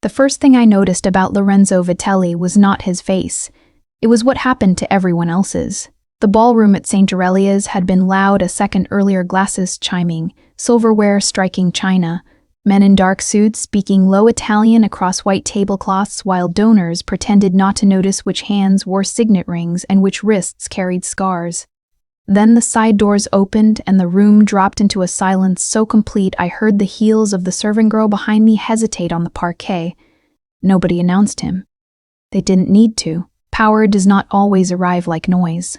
The first thing I noticed about Lorenzo Vitelli was not his face. It was what happened to everyone else's. The ballroom at St. Aurelia's had been loud a second earlier, glasses chiming, silverware striking china, men in dark suits speaking low Italian across white tablecloths while donors pretended not to notice which hands wore signet rings and which wrists carried scars. Then the side doors opened and the room dropped into a silence so complete I heard the heels of the serving girl behind me hesitate on the parquet. Nobody announced him. They didn't need to. Power does not always arrive like noise.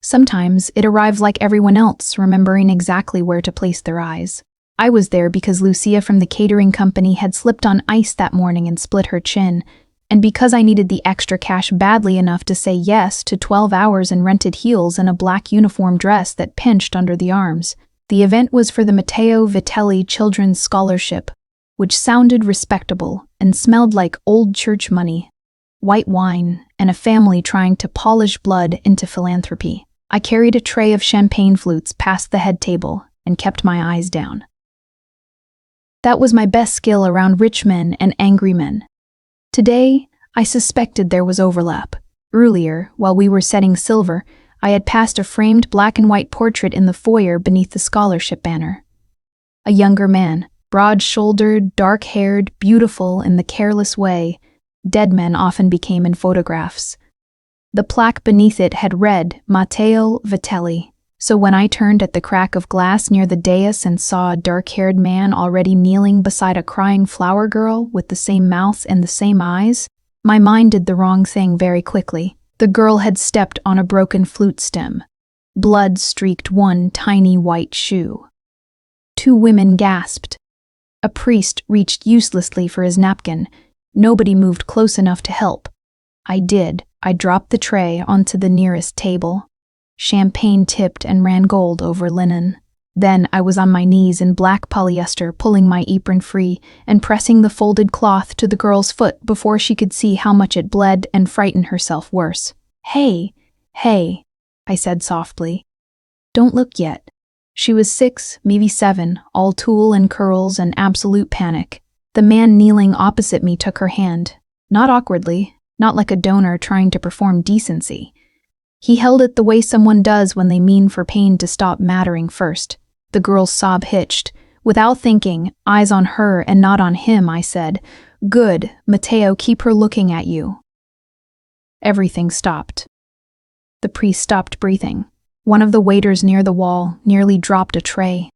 Sometimes it arrives like everyone else, remembering exactly where to place their eyes. I was there because Lucia from the catering company had slipped on ice that morning and split her chin, and because I needed the extra cash badly enough to say yes to 12 hours in rented heels and a black uniform dress that pinched under the arms. The event was for the Matteo Vitelli Children's Scholarship, which sounded respectable and smelled like old church money, white wine, and a family trying to polish blood into philanthropy. I carried a tray of champagne flutes past the head table and kept my eyes down. That was my best skill around rich men and angry men. Today, I suspected there was overlap. Earlier, while we were setting silver, I had passed a framed black and white portrait in the foyer beneath the scholarship banner. A younger man, broad-shouldered, dark-haired, beautiful in the careless way dead men often became in photographs. The plaque beneath it had read Matteo Vitelli, so when I turned at the crack of glass near the dais and saw a dark-haired man already kneeling beside a crying flower girl with the same mouth and the same eyes, my mind did the wrong thing very quickly. The girl had stepped on a broken flute stem. Blood streaked one tiny white shoe. Two women gasped. A priest reached uselessly for his napkin. Nobody moved close enough to help. I did. I dropped the tray onto the nearest table. Champagne tipped and ran gold over linen. Then I was on my knees in black polyester, pulling my apron free and pressing the folded cloth to the girl's foot before she could see how much it bled and frighten herself worse. Hey, I said softly. Don't look yet. She was 6, maybe 7, all tulle and curls and absolute panic. The man kneeling opposite me took her hand, not awkwardly, not like a donor trying to perform decency. He held it the way someone does when they mean for pain to stop mattering first. The girl's sob hitched. Without thinking, eyes on her and not on him, I said, "Good, Matteo, keep her looking at you." Everything stopped. The priest stopped breathing. One of the waiters near the wall nearly dropped a tray.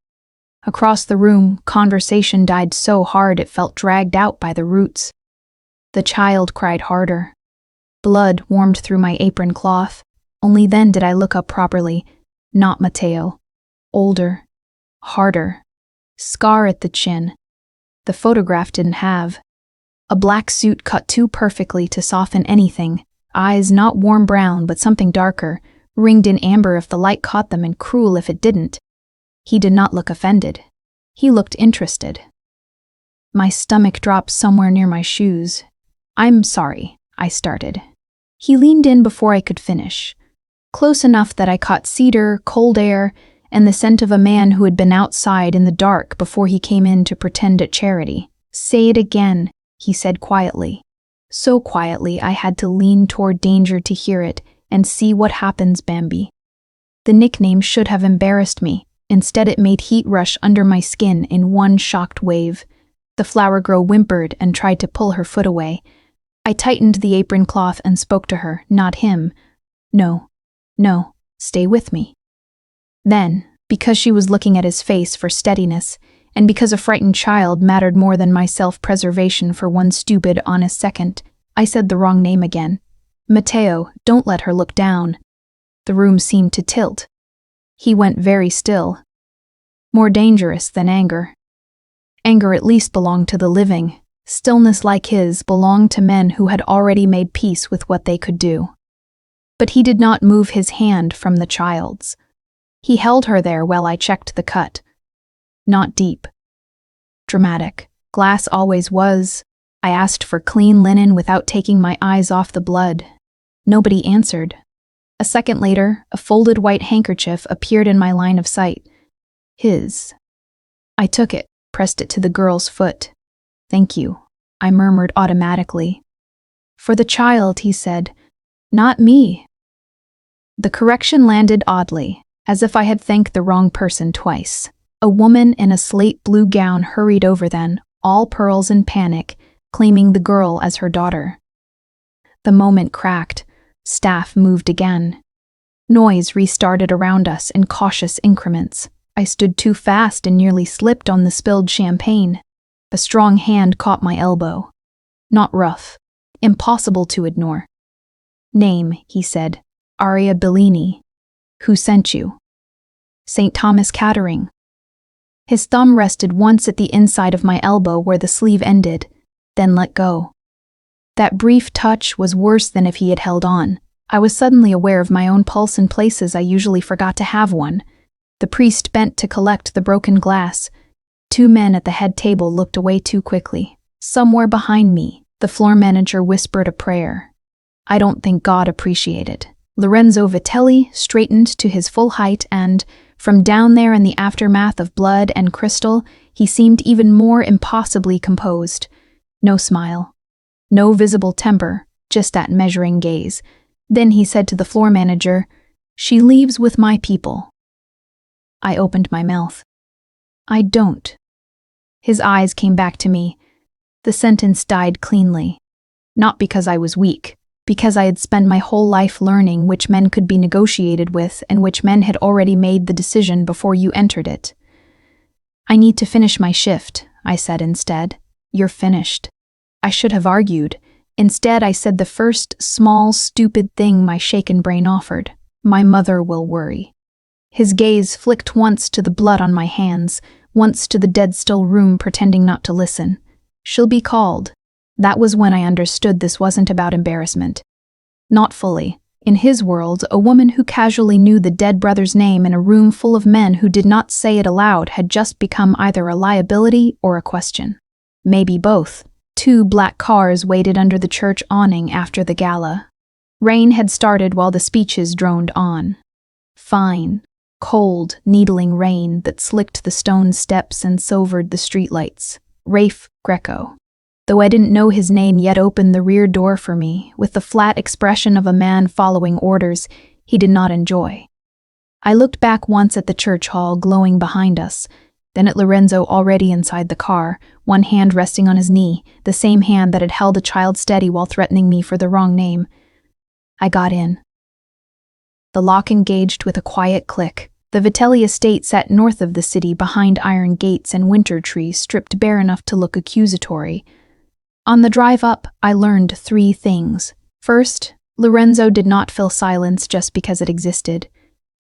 Across the room, conversation died so hard it felt dragged out by the roots. The child cried harder. Blood warmed through my apron cloth. Only then did I look up properly. Not Matteo. Older. Harder. Scar at the chin. The photograph didn't have. A black suit cut too perfectly to soften anything. Eyes not warm brown but something darker, ringed in amber if the light caught them and cruel if it didn't. He did not look offended. He looked interested. My stomach dropped somewhere near my shoes. "I'm sorry," I started. He leaned in before I could finish. Close enough that I caught cedar, cold air, and the scent of a man who had been outside in the dark before he came in to pretend at charity. "Say it again," he said quietly. So quietly I had to lean toward danger to hear it and see what happens, Bambi. The nickname should have embarrassed me. Instead, it made heat rush under my skin in one shocked wave. The flower girl whimpered and tried to pull her foot away. I tightened the apron cloth and spoke to her, not him. No, stay with me." Then, because she was looking at his face for steadiness, and because a frightened child mattered more than my self-preservation for one stupid, honest second, I said the wrong name again. "Matteo, don't let her look down." The room seemed to tilt. He went very still. More dangerous than anger. Anger at least belonged to the living. Stillness like his belonged to men who had already made peace with what they could do. But he did not move his hand from the child's. He held her there while I checked the cut. Not deep. Dramatic. Glass always was. I asked for clean linen without taking my eyes off the blood. Nobody answered. A second later, a folded white handkerchief appeared in my line of sight. His. I took it, pressed it to the girl's foot. "Thank you," I murmured automatically. For the child, he said. Not me. The correction landed oddly, as if I had thanked the wrong person twice. A woman in a slate blue gown hurried over then, all pearls in panic, claiming the girl as her daughter. The moment cracked. Staff moved again. Noise restarted around us in cautious increments. I stood too fast and nearly slipped on the spilled champagne. A strong hand caught my elbow. Not rough. Impossible to ignore. Name, he said. Aria Bellini. Who sent you? St. Thomas Kettering. His thumb rested once at the inside of my elbow where the sleeve ended, then let go. That brief touch was worse than if he had held on. I was suddenly aware of my own pulse in places I usually forgot to have one. The priest bent to collect the broken glass. Two men at the head table looked away too quickly. Somewhere behind me, the floor manager whispered a prayer. I don't think God appreciated. Lorenzo Vitelli straightened to his full height and, from down there in the aftermath of blood and crystal, he seemed even more impossibly composed. No smile. No visible temper, just that measuring gaze. Then he said to the floor manager, "She leaves with my people." I opened my mouth. I don't. His eyes came back to me. The sentence died cleanly. Not because I was weak, because I had spent my whole life learning which men could be negotiated with and which men had already made the decision before you entered it. I need to finish my shift, I said instead. You're finished. I should have argued. Instead, I said the first small, stupid thing my shaken brain offered. My mother will worry. His gaze flicked once to the blood on my hands, once to the dead-still room pretending not to listen. She'll be called. That was when I understood this wasn't about embarrassment. Not fully. In his world, a woman who casually knew the dead brother's name in a room full of men who did not say it aloud had just become either a liability or a question. Maybe both. 2 black cars waited under the church awning after the gala. Rain had started while the speeches droned on. Fine, cold, needling rain that slicked the stone steps and silvered the streetlights. Rafe Greco. Though I didn't know his name yet, opened the rear door for me, with the flat expression of a man following orders he did not enjoy. I looked back once at the church hall glowing behind us, then at Lorenzo already inside the car, one hand resting on his knee, the same hand that had held a child steady while threatening me for the wrong name. I got in. The lock engaged with a quiet click. The Vitelli estate sat north of the city behind iron gates and winter trees stripped bare enough to look accusatory. On the drive up, I learned 3 things. First, Lorenzo did not fill silence just because it existed.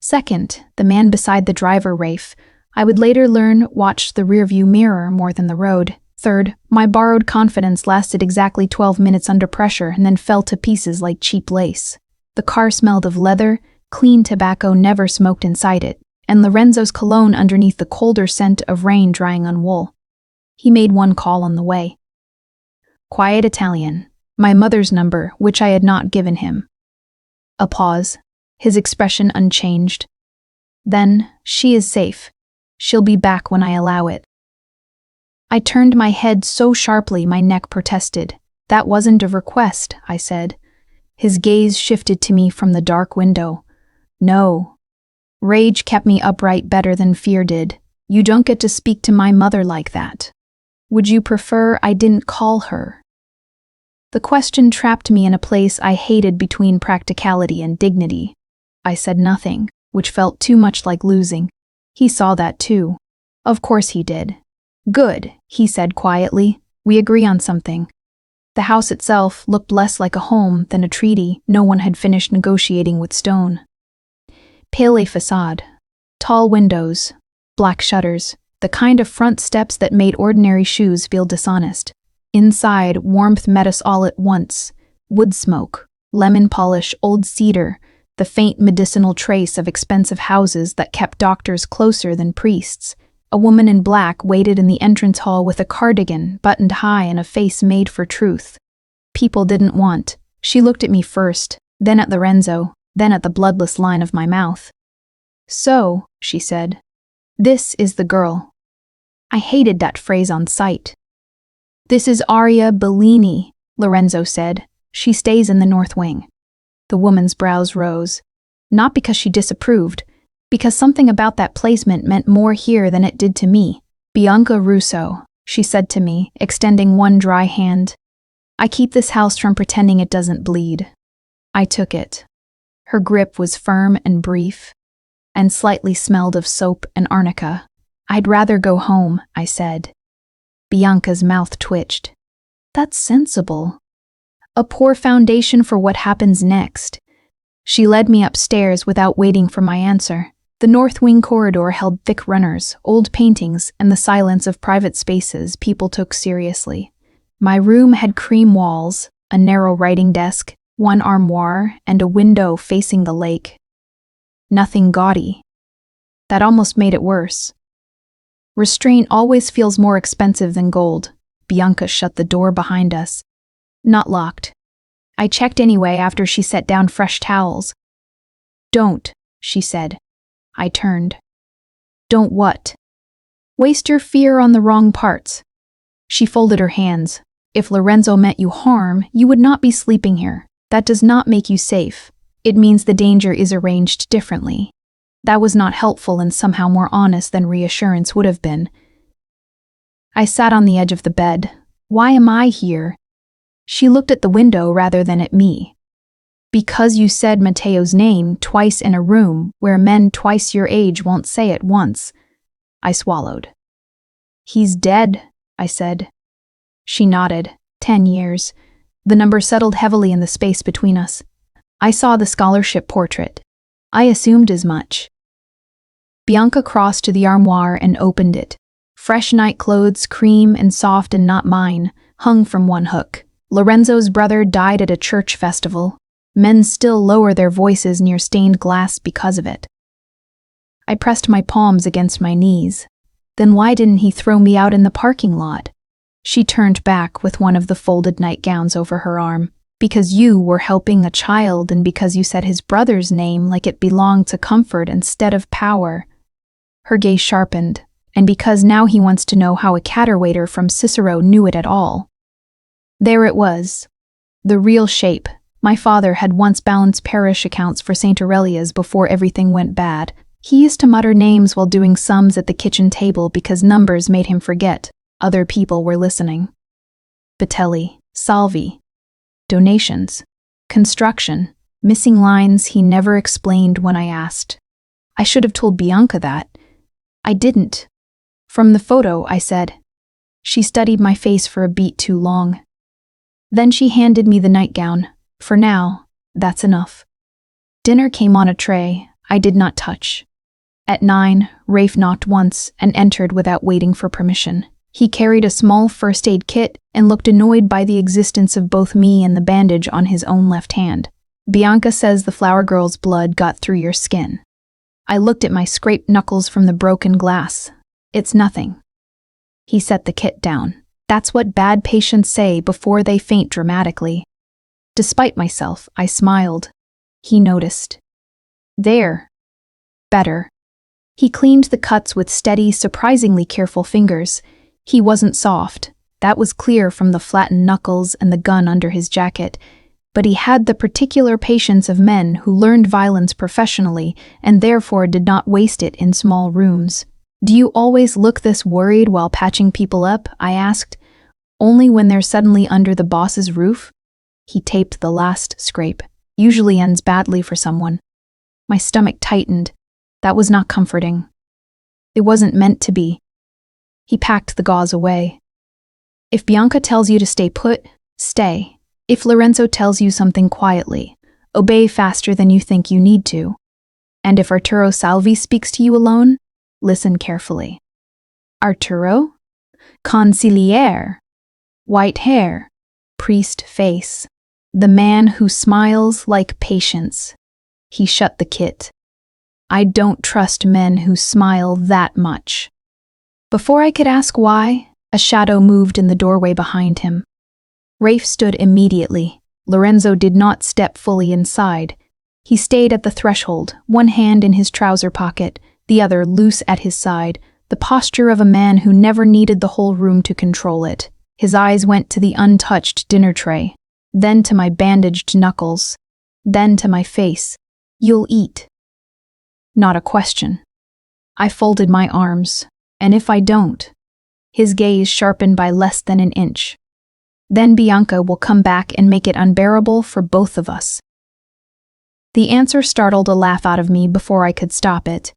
Second, the man beside the driver, Rafe, I would later learn watched the rearview mirror more than the road. Third, my borrowed confidence lasted exactly 12 minutes under pressure and then fell to pieces like cheap lace. The car smelled of leather, clean tobacco never smoked inside it, and Lorenzo's cologne underneath the colder scent of rain drying on wool. He made one call on the way. Quiet Italian, my mother's number, which I had not given him. A pause, his expression unchanged. Then, she is safe. She'll be back when I allow it. I turned my head so sharply my neck protested. That wasn't a request, I said. His gaze shifted to me from the dark window. No. Rage kept me upright better than fear did. You don't get to speak to my mother like that. Would you prefer I didn't call her? The question trapped me in a place I hated between practicality and dignity. I said nothing, which felt too much like losing. He saw that too. Of course he did. Good, he said quietly. We agree on something. The house itself looked less like a home than a treaty no one had finished negotiating with stone. Pale facade, tall windows, black shutters, the kind of front steps that made ordinary shoes feel dishonest. Inside, warmth met us all at once. Wood smoke, lemon polish, old cedar, the faint medicinal trace of expensive houses that kept doctors closer than priests. A woman in black waited in the entrance hall with a cardigan buttoned high and a face made for truth. People didn't want. She looked at me first, then at Lorenzo, then at the bloodless line of my mouth. So, she said, this is the girl. I hated that phrase on sight. This is Aria Bellini, Lorenzo said. She stays in the north wing. The woman's brows rose. Not because she disapproved, because something about that placement meant more here than it did to me. Bianca Russo, she said to me, extending one dry hand. I keep this house from pretending it doesn't bleed. I took it. Her grip was firm and brief, and slightly smelled of soap and arnica. I'd rather go home, I said. Bianca's mouth twitched. That's sensible. A poor foundation for what happens next. She led me upstairs without waiting for my answer. The north wing corridor held thick runners, old paintings, and the silence of private spaces people took seriously. My room had cream walls, a narrow writing desk, one armoire, and a window facing the lake. Nothing gaudy. That almost made it worse. Restraint always feels more expensive than gold. Bianca shut the door behind us. Not locked. I checked anyway after she set down fresh towels. Don't, she said. I turned. Don't what? Waste your fear on the wrong parts. She folded her hands. If Lorenzo meant you harm, you would not be sleeping here. That does not make you safe. It means the danger is arranged differently. That was not helpful and somehow more honest than reassurance would have been. I sat on the edge of the bed. Why am I here? She looked at the window rather than at me. Because you said Matteo's name twice in a room where men twice your age won't say it once. I swallowed. He's dead, I said. She nodded. 10 years. The number settled heavily in the space between us. I saw the scholarship portrait. I assumed as much. Bianca crossed to the armoire and opened it. Fresh night clothes, cream and soft and not mine, hung from one hook. Lorenzo's brother died at a church festival. Men still lower their voices near stained glass because of it. I pressed my palms against my knees. Then why didn't he throw me out in the parking lot? She turned back with one of the folded nightgowns over her arm. Because you were helping a child and because you said his brother's name like it belonged to comfort instead of power. Her gaze sharpened, and because now he wants to know how a caterwaiter from Cicero knew it at all. There it was. The real shape. My father had once balanced parish accounts for St. Aurelia's before everything went bad. He used to mutter names while doing sums at the kitchen table because numbers made him forget. Other people were listening. Betrayal, Salvi. Donations. Construction. Missing lines he never explained when I asked. I should have told Bianca that. I didn't. From the photo, I said. She studied my face for a beat too long. Then she handed me the nightgown. For now, that's enough. Dinner came on a tray I did not touch. At 9, Rafe knocked once and entered without waiting for permission. He carried a small first aid kit and looked annoyed by the existence of both me and the bandage on his own left hand. Bianca says the flower girl's blood got through your skin. I looked at my scraped knuckles from the broken glass. It's nothing. He set the kit down. That's what bad patients say before they faint dramatically. Despite myself, I smiled. He noticed. There. Better. He cleaned the cuts with steady, surprisingly careful fingers. He wasn't soft. That was clear from the flattened knuckles and the gun under his jacket. But he had the particular patience of men who learned violence professionally and therefore did not waste it in small rooms. Do you always look this worried while patching people up? I asked. Only when they're suddenly under the boss's roof? He taped the last scrape. Usually ends badly for someone. My stomach tightened. That was not comforting. It wasn't meant to be. He packed the gauze away. If Bianca tells you to stay put, stay. If Lorenzo tells you something quietly, obey faster than you think you need to. And if Arturo Salvi speaks to you alone, listen carefully. Arturo? Consigliere. White hair. Priest face. The man who smiles like patience. He shut the kit. I don't trust men who smile that much. Before I could ask why, a shadow moved in the doorway behind him. Rafe stood immediately. Lorenzo did not step fully inside. He stayed at the threshold, one hand in his trouser pocket, the other loose at his side, the posture of a man who never needed the whole room to control it. His eyes went to the untouched dinner tray, then to my bandaged knuckles, then to my face. "You'll eat." Not a question. I folded my arms. "And if I don't?" His gaze sharpened by less than an inch. "Then Bianca will come back and make it unbearable for both of us." The answer startled a laugh out of me before I could stop it.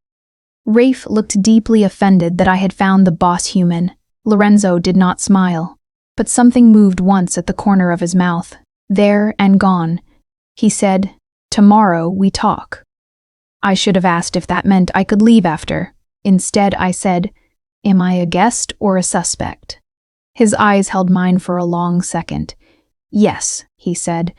Rafe looked deeply offended that I had found the boss human. Lorenzo did not smile, but something moved once at the corner of his mouth. There and gone. He said, "Tomorrow we talk." I should have asked if that meant I could leave after. Instead, I said, "Am I a guest or a suspect?" His eyes held mine for a long second. "Yes," he said.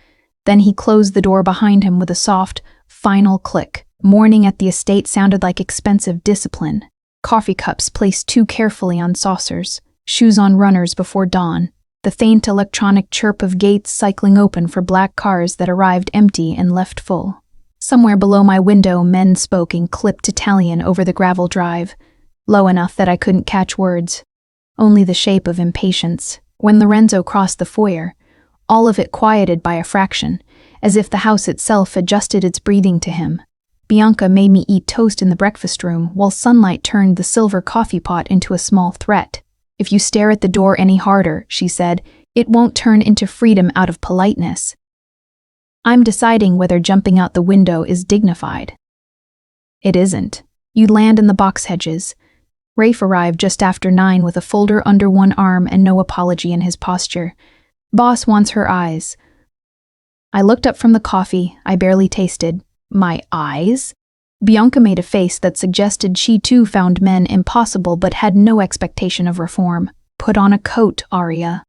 Then he closed the door behind him with a soft, final click. Morning at the estate sounded like expensive discipline. Coffee cups placed too carefully on saucers, shoes on runners before dawn, the faint electronic chirp of gates cycling open for black cars that arrived empty and left full. Somewhere below my window, men spoke in clipped Italian over the gravel drive, low enough that I couldn't catch words. Only the shape of impatience. When Lorenzo crossed the foyer, all of it quieted by a fraction, as if the house itself adjusted its breathing to him. Bianca made me eat toast in the breakfast room while sunlight turned the silver coffee pot into a small threat. "If you stare at the door any harder," she said, "it won't turn into freedom out of politeness." I'm deciding whether jumping out the window is dignified. It isn't. You'd land in the box hedges. Rafe arrived just after 9 with a folder under one arm and no apology in his posture. "Boss wants her eyes." I looked up from the coffee I barely tasted. "My eyes?" Bianca made a face that suggested she too found men impossible but had no expectation of reform. "Put on a coat, Aria."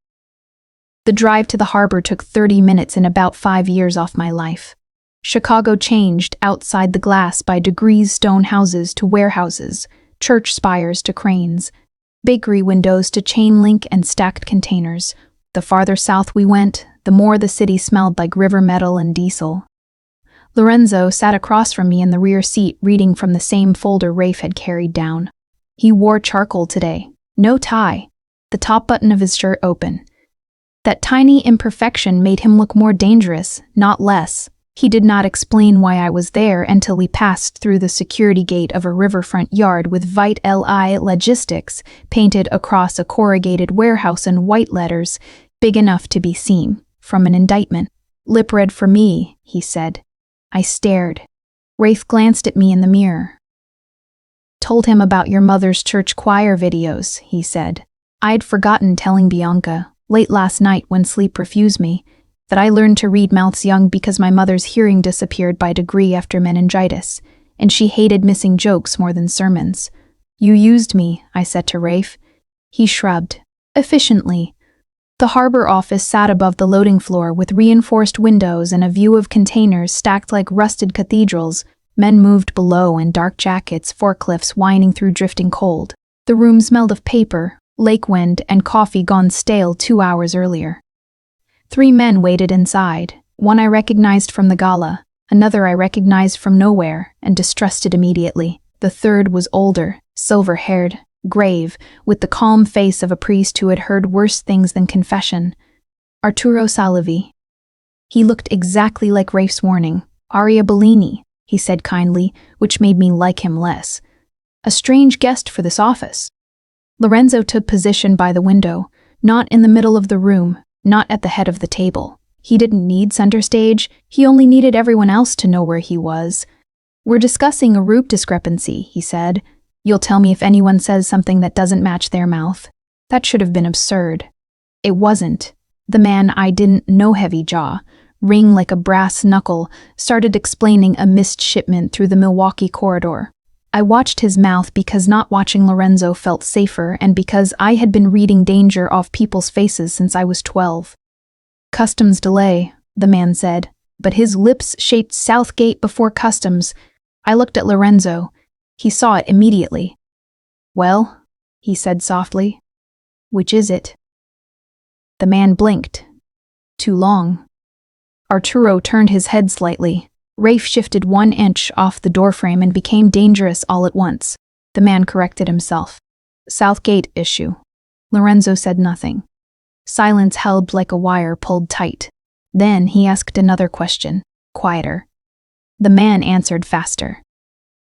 The drive to the harbor took 30 minutes and about 5 years off my life. Chicago changed outside the glass by degrees, stone houses to warehouses, church spires to cranes, bakery windows to chain link and stacked containers. The farther south we went, the more the city smelled like river metal and diesel. Lorenzo sat across from me in the rear seat reading from the same folder Rafe had carried down. He wore charcoal today, no tie, the top button of his shirt open. That tiny imperfection made him look more dangerous, not less. He did not explain why I was there until we passed through the security gate of a riverfront yard with Vite Li Logistics painted across a corrugated warehouse in white letters, big enough to be seen from an indictment. "Lip read for me," he said. I stared. Rafe glanced at me in the mirror. "Told him about your mother's church choir videos," he said. I'd forgotten telling Bianca, late last night when sleep refused me, that I learned to read mouths young because my mother's hearing disappeared by degree after meningitis, and she hated missing jokes more than sermons. "You used me," I said to Rafe. He shrugged. "Efficiently." The harbor office sat above the loading floor with reinforced windows and a view of containers stacked like rusted cathedrals. Men moved below in dark jackets, forklifts whining through drifting cold. The room smelled of paper, lake wind, and coffee gone stale 2 hours earlier. 3 men waited inside. One I recognized from the gala, another I recognized from nowhere and distrusted immediately. The third was older, silver-haired, grave, with the calm face of a priest who had heard worse things than confession. Arturo Salivi. He looked exactly like Rafe's warning. "Aria Bellini," he said kindly, which made me like him less. "A strange guest for this office." Lorenzo took position by the window, not in the middle of the room, not at the head of the table. He didn't need center stage, he only needed everyone else to know where he was. "We're discussing a route discrepancy," he said. "You'll tell me if anyone says something that doesn't match their mouth." That should have been absurd. It wasn't. The man I didn't know, heavy jaw, ring like a brass knuckle, started explaining a missed shipment through the Milwaukee corridor. I watched his mouth because not watching Lorenzo felt safer and because I had been reading danger off people's faces since I was 12. "Customs delay," the man said, but his lips shaped Southgate before customs. I looked at Lorenzo. He saw it immediately. "Well," he said softly, "which is it?" The man blinked. "Too long." Arturo turned his head slightly. Rafe shifted 1 inch off the doorframe and became dangerous all at once. The man corrected himself. "Southgate issue." Lorenzo said nothing. Silence held like a wire pulled tight. Then he asked another question, quieter. The man answered faster.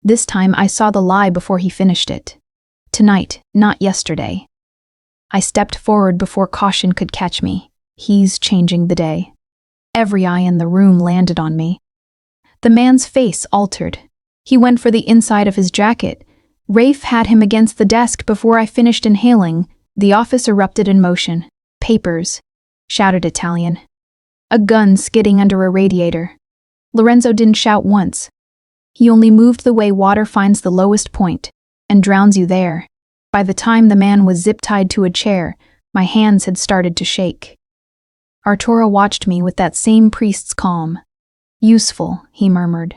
This time I saw the lie before he finished it. Tonight, not yesterday. I stepped forward before caution could catch me. He's changing the day. Every eye in the room landed on me. The man's face altered. He went for the inside of his jacket. Rafe had him against the desk before I finished inhaling. The office erupted in motion. Papers, shouted Italian. A gun skidding under a radiator. Lorenzo didn't shout once. He only moved the way water finds the lowest point and drowns you there. By the time the man was zip-tied to a chair, my hands had started to shake. Arturo watched me with that same priest's calm. Useful, he murmured.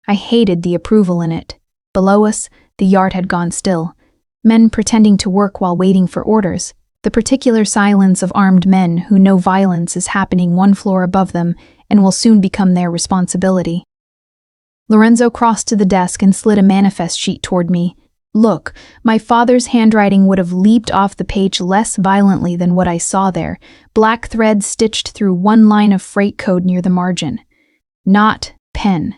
I hated the approval in it. Below us, the yard had gone still. Men pretending to work while waiting for orders. The particular silence of armed men who know violence is happening one floor above them and will soon become their responsibility. Lorenzo crossed to the desk and slid a manifest sheet toward me. Look, my father's handwriting would have leaped off the page less violently than what I saw there, black thread stitched through one line of freight code near the margin. Not pen.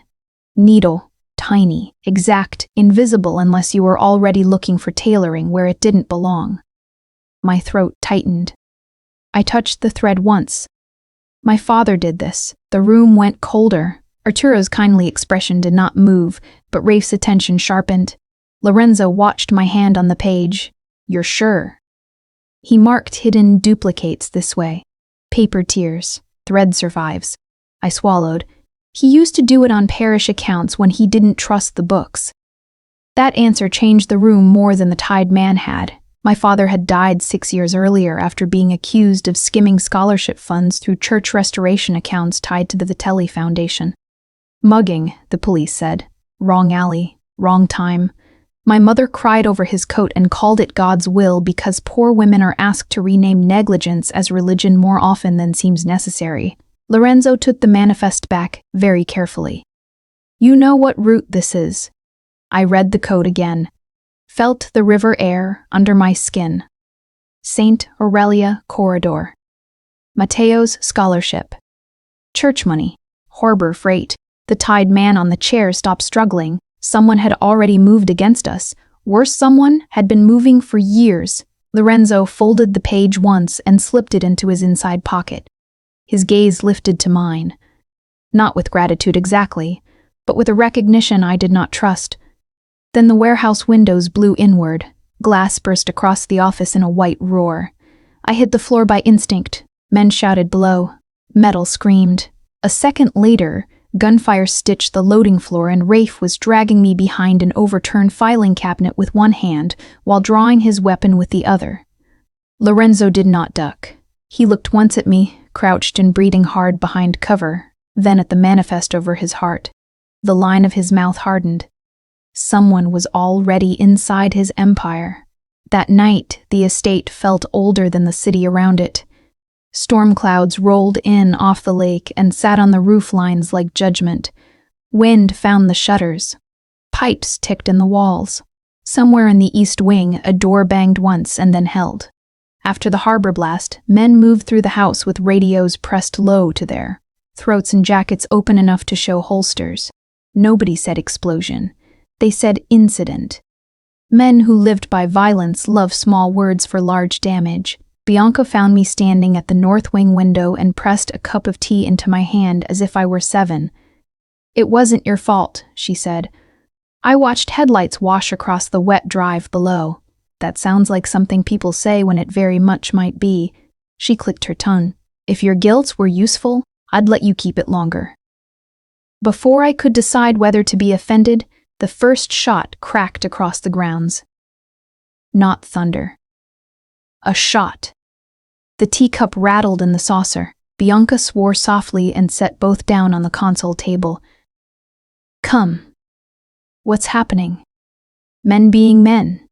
Needle. Tiny. Exact. Invisible unless you were already looking for tailoring where it didn't belong. My throat tightened. I touched the thread once. My father did this. The room went colder. Arturo's kindly expression did not move, but Rafe's attention sharpened. Lorenzo watched my hand on the page. You're sure? He marked hidden duplicates this way. Paper tears. Thread survives. I swallowed. He used to do it on parish accounts when he didn't trust the books. That answer changed the room more than the tied man had. My father had died 6 years earlier after being accused of skimming scholarship funds through church restoration accounts tied to the Vitelli Foundation. Mugging, the police said. Wrong alley. Wrong time. My mother cried over his coat and called it God's will because poor women are asked to rename negligence as religion more often than seems necessary. Lorenzo took the manifest back very carefully. You know what route this is. I read the code again. Felt the river air under my skin. Saint Aurelia Corridor. Mateo's scholarship. Church money. Harbor freight. The tied man on the chair stopped struggling. Someone had already moved against us. Worse, someone had been moving for years. Lorenzo folded the page once and slipped it into his inside pocket. His gaze lifted to mine. Not with gratitude exactly, but with a recognition I did not trust. Then the warehouse windows blew inward. Glass burst across the office in a white roar. I hit the floor by instinct. Men shouted below. Metal screamed. A second later, gunfire stitched the loading floor and Rafe was dragging me behind an overturned filing cabinet with one hand while drawing his weapon with the other. Lorenzo did not duck. He looked once at me, crouched and breathing hard behind cover, then at the manifest over his heart. The line of his mouth hardened. Someone was already inside his empire. That night, the estate felt older than the city around it. Storm clouds rolled in off the lake and sat on the roof lines like judgment. Wind found the shutters. Pipes ticked in the walls. Somewhere in the east wing, a door banged once and then held. After the harbor blast, men moved through the house with radios pressed low to their throats and jackets open enough to show holsters. Nobody said explosion. They said incident. Men who lived by violence love small words for large damage. Bianca found me standing at the north wing window and pressed a cup of tea into my hand as if I were 7. It wasn't your fault, she said. I watched headlights wash across the wet drive below. That sounds like something people say when it very much might be. She clicked her tongue. If your guilt were useful, I'd let you keep it longer. Before I could decide whether to be offended, the first shot cracked across the grounds. Not thunder. A shot. The teacup rattled in the saucer. Bianca swore softly and set both down on the console table. Come. What's happening? Men being men.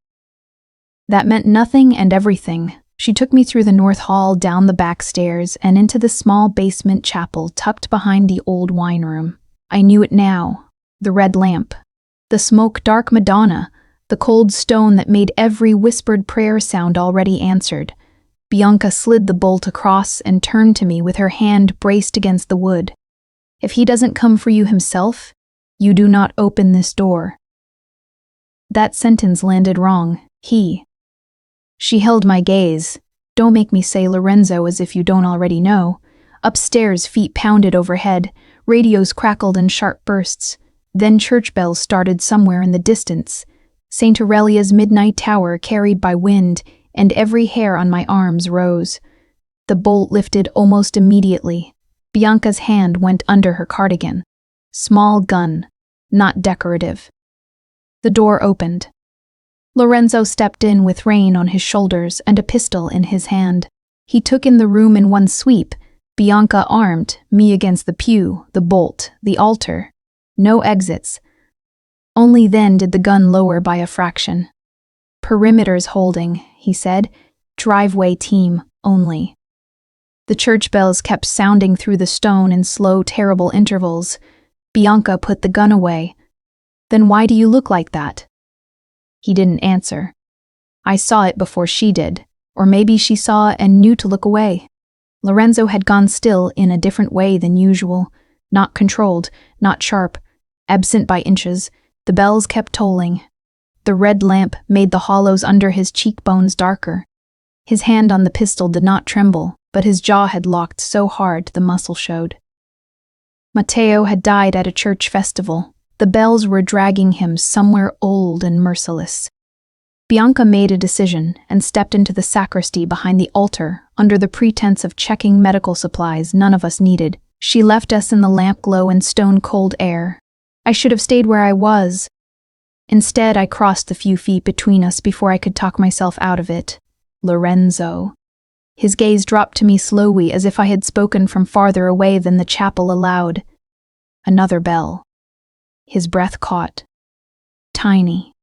That meant nothing and everything. She took me through the north hall, down the back stairs, and into the small basement chapel tucked behind the old wine room. I knew it now. The red lamp. The smoke-dark Madonna. The cold stone that made every whispered prayer sound already answered. Bianca slid the bolt across and turned to me with her hand braced against the wood. If he doesn't come for you himself, you do not open this door. That sentence landed wrong. He. She held my gaze. Don't make me say Lorenzo as if you don't already know. Upstairs, feet pounded overhead, radios crackled in sharp bursts. Then church bells started somewhere in the distance. St. Aurelia's midnight tower carried by wind, and every hair on my arms rose. The bolt lifted almost immediately. Bianca's hand went under her cardigan. Small gun, not decorative. The door opened. Lorenzo stepped in with rain on his shoulders and a pistol in his hand. He took in the room in one sweep, Bianca armed, me against the pew, the bolt, the altar. No exits. Only then did the gun lower by a fraction. Perimeter's holding, he said. Driveway team only. The church bells kept sounding through the stone in slow, terrible intervals. Bianca put the gun away. Then why do you look like that? He didn't answer. I saw it before she did, or maybe she saw and knew to look away. Lorenzo had gone still in a different way than usual, not controlled, not sharp, absent by inches. The bells kept tolling. The red lamp made the hollows under his cheekbones darker. His hand on the pistol did not tremble, but his jaw had locked so hard the muscle showed. Matteo had died at a church festival. The bells were dragging him somewhere old and merciless. Bianca made a decision and stepped into the sacristy behind the altar under the pretense of checking medical supplies none of us needed. She left us in the lamp glow and stone-cold air. I should have stayed where I was. Instead, I crossed the few feet between us before I could talk myself out of it. Lorenzo. His gaze dropped to me slowly as if I had spoken from farther away than the chapel allowed. Another bell. His breath caught. Tiny.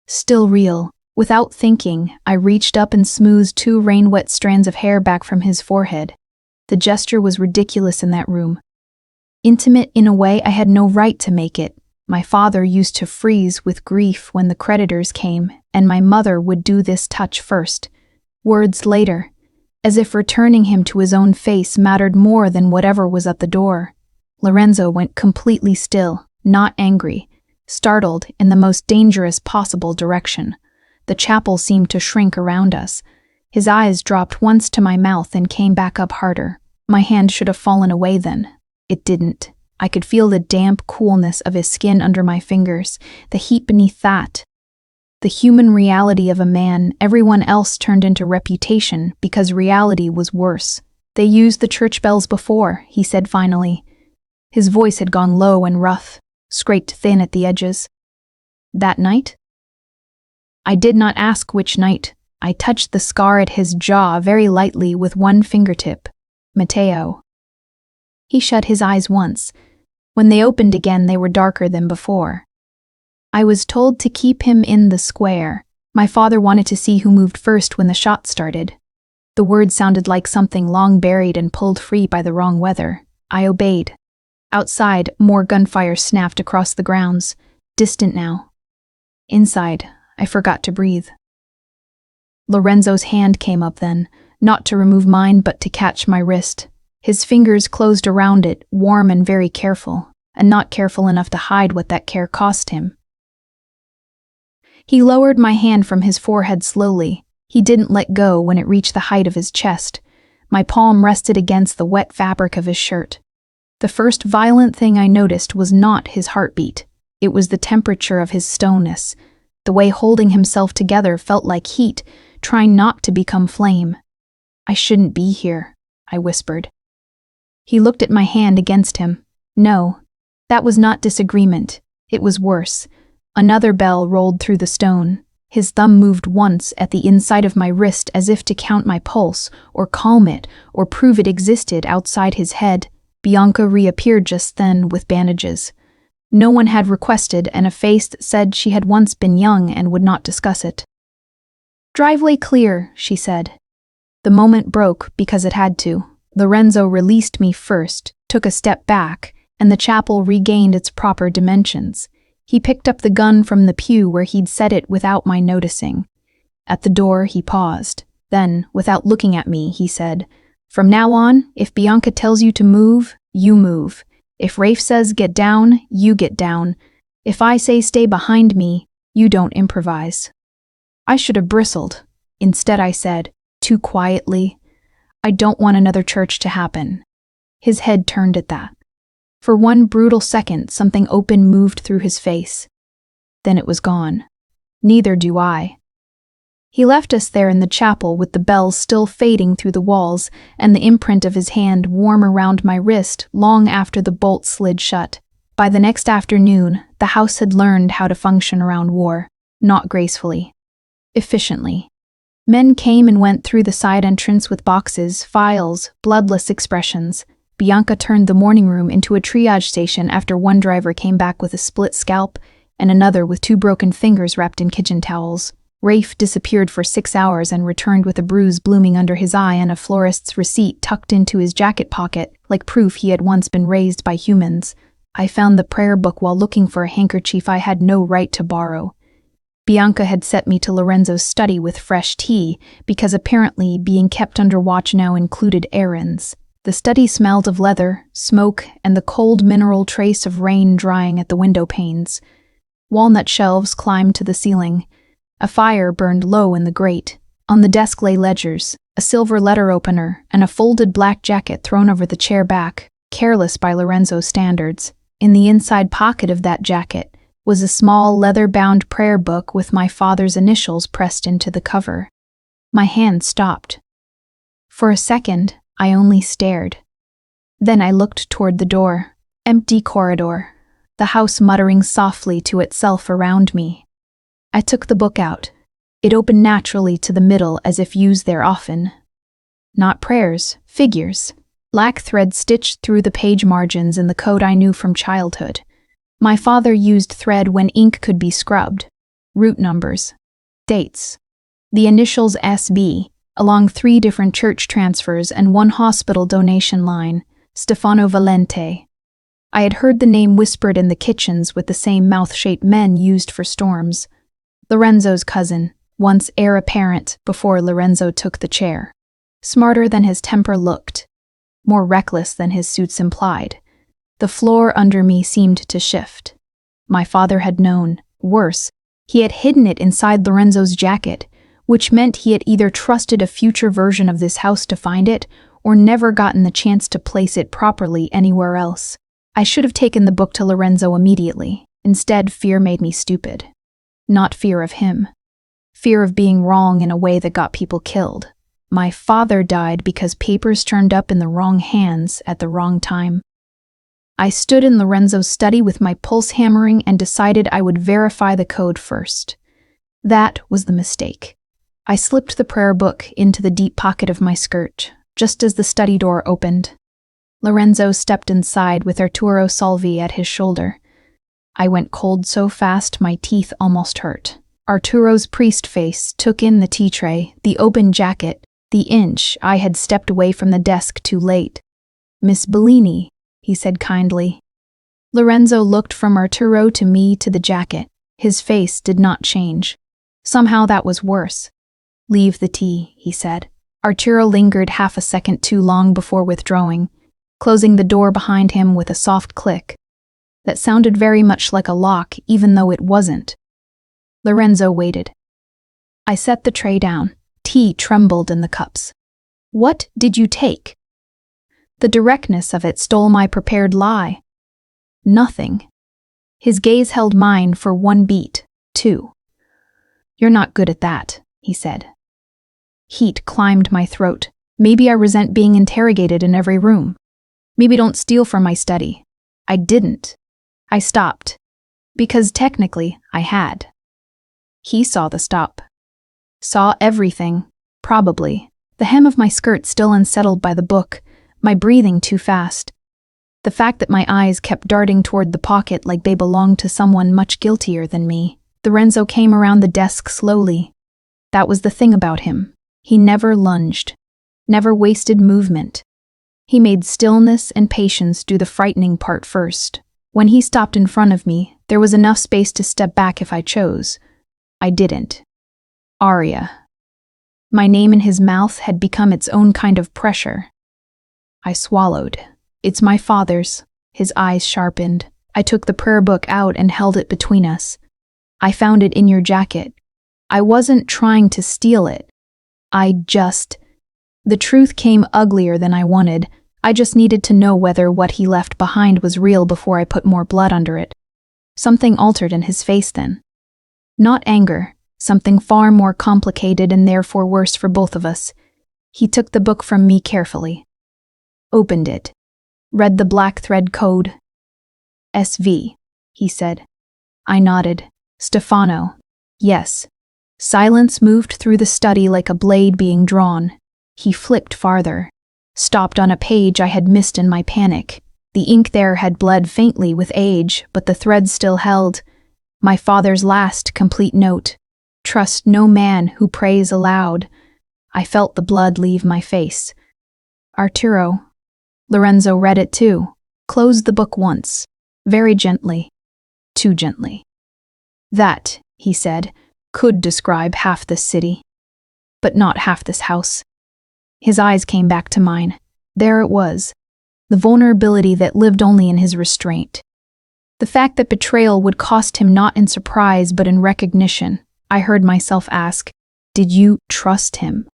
Still real. Without thinking, I reached up and smoothed 2 rain-wet strands of hair back from his forehead. The gesture was ridiculous in that room. Intimate in a way I had no right to make it. My father used to freeze with grief when the creditors came, and my mother would do this touch first. Words later, as if returning him to his own face mattered more than whatever was at the door. Lorenzo went completely still, not angry, startled in the most dangerous possible direction. The chapel seemed to shrink around us. His eyes dropped once to my mouth and came back up harder. My hand should have fallen away then. It didn't. I could feel the damp coolness of his skin under my fingers, the heat beneath that. The human reality of a man everyone else turned into reputation because reality was worse. They used the church bells before, he said finally. His voice had gone low and rough, scraped thin at the edges. That night? I did not ask which night. I touched the scar at his jaw very lightly with one fingertip. Matteo. He shut his eyes once. When they opened again, they were darker than before. I was told to keep him in the square. My father wanted to see who moved first when the shot started. The word sounded like something long buried and pulled free by the wrong weather. I obeyed. Outside, more gunfire snapped across the grounds, distant now. Inside, I forgot to breathe. Lorenzo's hand came up then, not to remove mine but to catch my wrist. His fingers closed around it, warm and very careful, and not careful enough to hide what that care cost him. He lowered my hand from his forehead slowly. He didn't let go when it reached the height of his chest. My palm rested against the wet fabric of his shirt. The first violent thing I noticed was not his heartbeat. It was the temperature of his stoneness. The way holding himself together felt like heat, trying not to become flame. I shouldn't be here, I whispered. He looked at my hand against him. No, that was not disagreement. It was worse. Another bell rolled through the stone. His thumb moved once at the inside of my wrist as if to count my pulse, or calm it, or prove it existed outside his head. Bianca reappeared just then with bandages. No one had requested, and a face that said she had once been young and would not discuss it. Driveway clear, she said. The moment broke because it had to. Lorenzo released me first, took a step back, and the chapel regained its proper dimensions. He picked up the gun from the pew where he'd set it without my noticing. At the door, he paused. Then, without looking at me, he said, "From now on, if Bianca tells you to move, you move. If Rafe says get down, you get down. If I say stay behind me, you don't improvise." I should have bristled. Instead, I said, too quietly, "I don't want another church to happen." His head turned at that. For one brutal second, something open moved through his face. Then it was gone. Neither do I. He left us there in the chapel with the bells still fading through the walls and the imprint of his hand warm around my wrist long after the bolt slid shut. By the next afternoon, the house had learned how to function around war, not gracefully, efficiently. Men came and went through the side entrance with boxes, files, bloodless expressions. Bianca turned the morning room into a triage station after one driver came back with a split scalp and another with 2 broken fingers wrapped in kitchen towels. Rafe disappeared for 6 hours and returned with a bruise blooming under his eye and a florist's receipt tucked into his jacket pocket, like proof he had once been raised by humans. I found the prayer book while looking for a handkerchief I had no right to borrow. Bianca had set me to Lorenzo's study with fresh tea, because apparently being kept under watch now included errands. The study smelled of leather, smoke, and the cold mineral trace of rain drying at the window panes. Walnut shelves climbed to the ceiling. A fire burned low in the grate. On the desk lay ledgers, a silver letter opener, and a folded black jacket thrown over the chair back, careless by Lorenzo's standards. In the inside pocket of that jacket was a small leather-bound prayer book with my father's initials pressed into the cover. My hand stopped. For a second, I only stared. Then I looked toward the door. Empty corridor. The house muttering softly to itself around me. I took the book out. It opened naturally to the middle as if used there often. Not prayers, figures. Black thread stitched through the page margins in the code I knew from childhood. My father used thread when ink could be scrubbed. Route numbers. Dates. The initials SB, along 3 different church transfers and 1 hospital donation line, Stefano Valente. I had heard the name whispered in the kitchens with the same mouth-shaped men used for storms. Lorenzo's cousin, once heir apparent before Lorenzo took the chair. Smarter than his temper looked. More reckless than his suits implied. The floor under me seemed to shift. My father had known. Worse, he had hidden it inside Lorenzo's jacket, which meant he had either trusted a future version of this house to find it, or never gotten the chance to place it properly anywhere else. I should have taken the book to Lorenzo immediately. Instead, fear made me stupid. Not fear of him. Fear of being wrong in a way that got people killed. My father died because papers turned up in the wrong hands at the wrong time. I stood in Lorenzo's study with my pulse hammering and decided I would verify the code first. That was the mistake. I slipped the prayer book into the deep pocket of my skirt, just as the study door opened. Lorenzo stepped inside with Arturo Salvi at his shoulder. I went cold so fast my teeth almost hurt. Arturo's priest face took in the tea tray, the open jacket, the inch I had stepped away from the desk too late. "Miss Bellini," he said kindly. Lorenzo looked from Arturo to me to the jacket. His face did not change. Somehow that was worse. "Leave the tea," he said. Arturo lingered half a second too long before withdrawing, closing the door behind him with a soft click. That sounded very much like a lock, even though it wasn't. Lorenzo waited. I set the tray down. Tea trembled in the cups. "What did you take?" The directness of it stole my prepared lie. "Nothing." His gaze held mine for 1 beat, 2. "You're not good at that," he said. Heat climbed my throat. Maybe I resent being interrogated in every room. Maybe don't steal from my study. I didn't. I stopped. Because technically, I had. He saw the stop. Saw everything, probably. The hem of my skirt still unsettled by the book, my breathing too fast. The fact that my eyes kept darting toward the pocket like they belonged to someone much guiltier than me. Lorenzo came around the desk slowly. That was the thing about him. He never lunged. Never wasted movement. He made stillness and patience do the frightening part first. When he stopped in front of me, there was enough space to step back if I chose. I didn't. Aria. My name in his mouth had become its own kind of pressure. I swallowed. It's my father's. His eyes sharpened. I took the prayer book out and held it between us. I found it in your jacket. I wasn't trying to steal it. The truth came uglier than I wanted. I just needed to know whether what he left behind was real before I put more blood under it. Something altered in his face then. Not anger, something far more complicated and therefore worse for both of us. He took the book from me carefully. Opened it. Read the black thread code. SV, he said. I nodded. Stefano. Yes. Silence moved through the study like a blade being drawn. He flipped farther. Stopped on a page I had missed in my panic. The ink there had bled faintly with age, but the thread still held. My father's last complete note. Trust no man who prays aloud. I felt the blood leave my face. Arturo. Lorenzo read it too. Closed the book once. Very gently. Too gently. That, he said, could describe half this city. But not half this house. His eyes came back to mine. There it was. The vulnerability that lived only in his restraint. The fact that betrayal would cost him not in surprise but in recognition. I heard myself ask, did you trust him?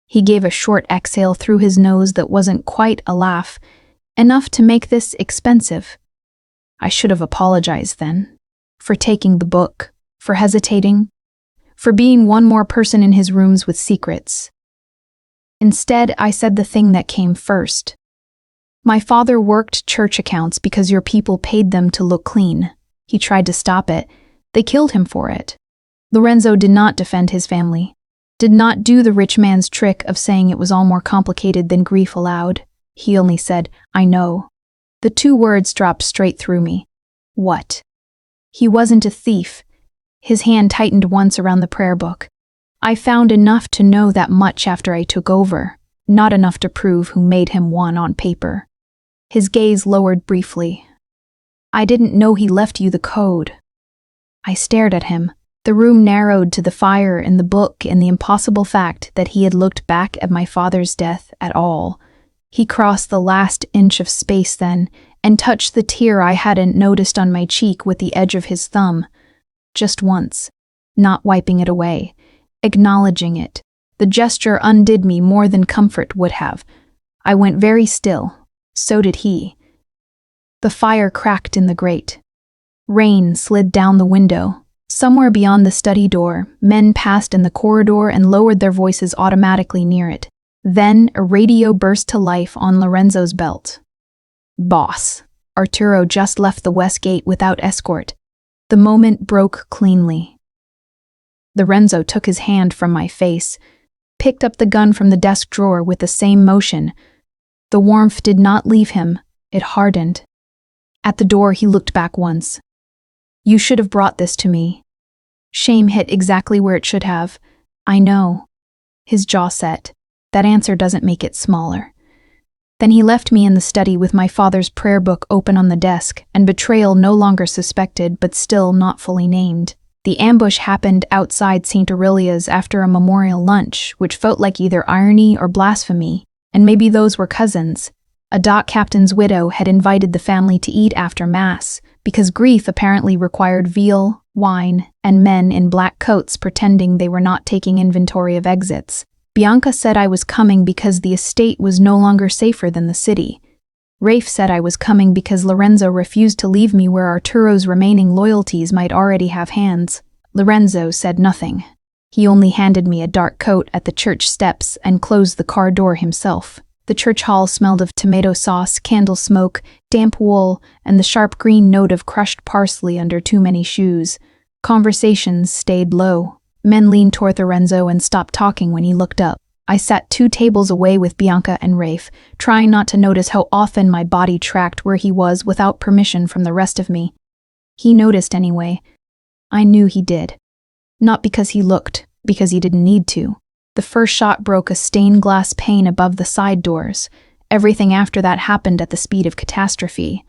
He gave a short exhale through his nose that wasn't quite a laugh, enough to make this expensive. I should have apologized then. For taking the book, for hesitating, for being one more person in his rooms with secrets. Instead, I said the thing that came first. My father worked church accounts because your people paid them to look clean. He tried to stop it. They killed him for it. Lorenzo did not defend his family, did not do the rich man's trick of saying it was all more complicated than grief allowed. He only said, I know. The two words dropped straight through me. What? He wasn't a thief. His hand tightened once around the prayer book. I found enough to know that much after I took over, not enough to prove who made him one on paper. His gaze lowered briefly. I didn't know he left you the code. I stared at him. The room narrowed to the fire in the book and the impossible fact that he had looked back at my father's death at all. He crossed the last inch of space then, and touched the tear I hadn't noticed on my cheek with the edge of his thumb. Just once, not wiping it away, acknowledging it. The gesture undid me more than comfort would have. I went very still. So did he. The fire cracked in the grate. Rain slid down the window. Somewhere beyond the study door, men passed in the corridor and lowered their voices automatically near it. Then a radio burst to life on Lorenzo's belt. Boss. Arturo just left the west gate without escort. The moment broke cleanly. Lorenzo took his hand from my face, picked up the gun from the desk drawer with the same motion. The warmth did not leave him, it hardened. At the door he looked back once. You should have brought this to me. Shame hit exactly where it should have. I know. His jaw set. That answer doesn't make it smaller. Then he left me in the study with my father's prayer book open on the desk, and betrayal no longer suspected but still not fully named. The ambush happened outside St. Aurelia's after a memorial lunch, which felt like either irony or blasphemy, and maybe those were cousins. A dock captain's widow had invited the family to eat after Mass, because grief apparently required veal, wine, and men in black coats pretending they were not taking inventory of exits. Bianca said I was coming because the estate was no longer safer than the city. Rafe said I was coming because Lorenzo refused to leave me where Arturo's remaining loyalties might already have hands. Lorenzo said nothing. He only handed me a dark coat at the church steps and closed the car door himself. The church hall smelled of tomato sauce, candle smoke, damp wool, and the sharp green note of crushed parsley under too many shoes. Conversations stayed low. Men leaned toward Lorenzo and stopped talking when he looked up. I sat 2 tables away with Bianca and Rafe, trying not to notice how often my body tracked where he was without permission from the rest of me. He noticed anyway. I knew he did. Not because he looked, because he didn't need to. The first shot broke a stained glass pane above the side doors. Everything after that happened at the speed of catastrophe.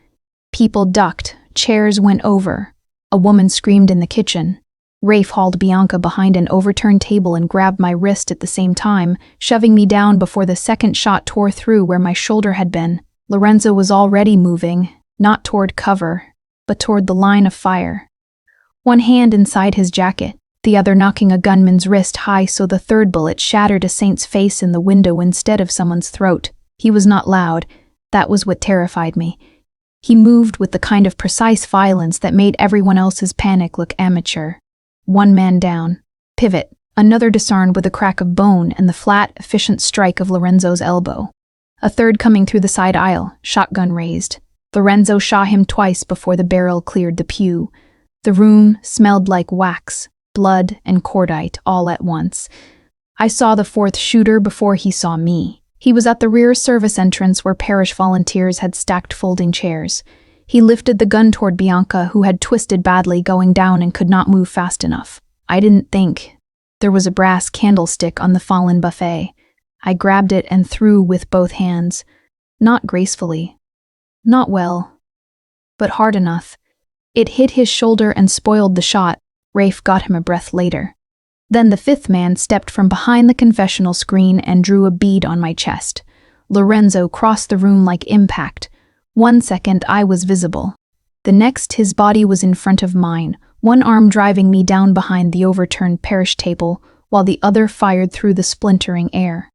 People ducked, chairs went over. A woman screamed in the kitchen. Rafe hauled Bianca behind an overturned table and grabbed my wrist at the same time, shoving me down before the second shot tore through where my shoulder had been. Lorenzo was already moving, not toward cover, but toward the line of fire. One hand inside his jacket, the other knocking a gunman's wrist high so the third bullet shattered a saint's face in the window instead of someone's throat. He was not loud. That was what terrified me. He moved with the kind of precise violence that made everyone else's panic look amateur. One man down. Pivot. Another disarmed with a crack of bone and the flat, efficient strike of Lorenzo's elbow. A third coming through the side aisle, shotgun raised. Lorenzo shot him twice before the barrel cleared the pew. The room smelled like wax, blood, and cordite all at once. I saw the fourth shooter before he saw me. He was at the rear service entrance where parish volunteers had stacked folding chairs. He lifted the gun toward Bianca, who had twisted badly going down and could not move fast enough. I didn't think. There was a brass candlestick on the fallen buffet. I grabbed it and threw with both hands. Not gracefully. Not well. But hard enough. It hit his shoulder and spoiled the shot. Rafe got him a breath later. Then the fifth man stepped from behind the confessional screen and drew a bead on my chest. Lorenzo crossed the room like impact. 1 second I was visible. The next his body was in front of mine, one arm driving me down behind the overturned parish table, while the other fired through the splintering air.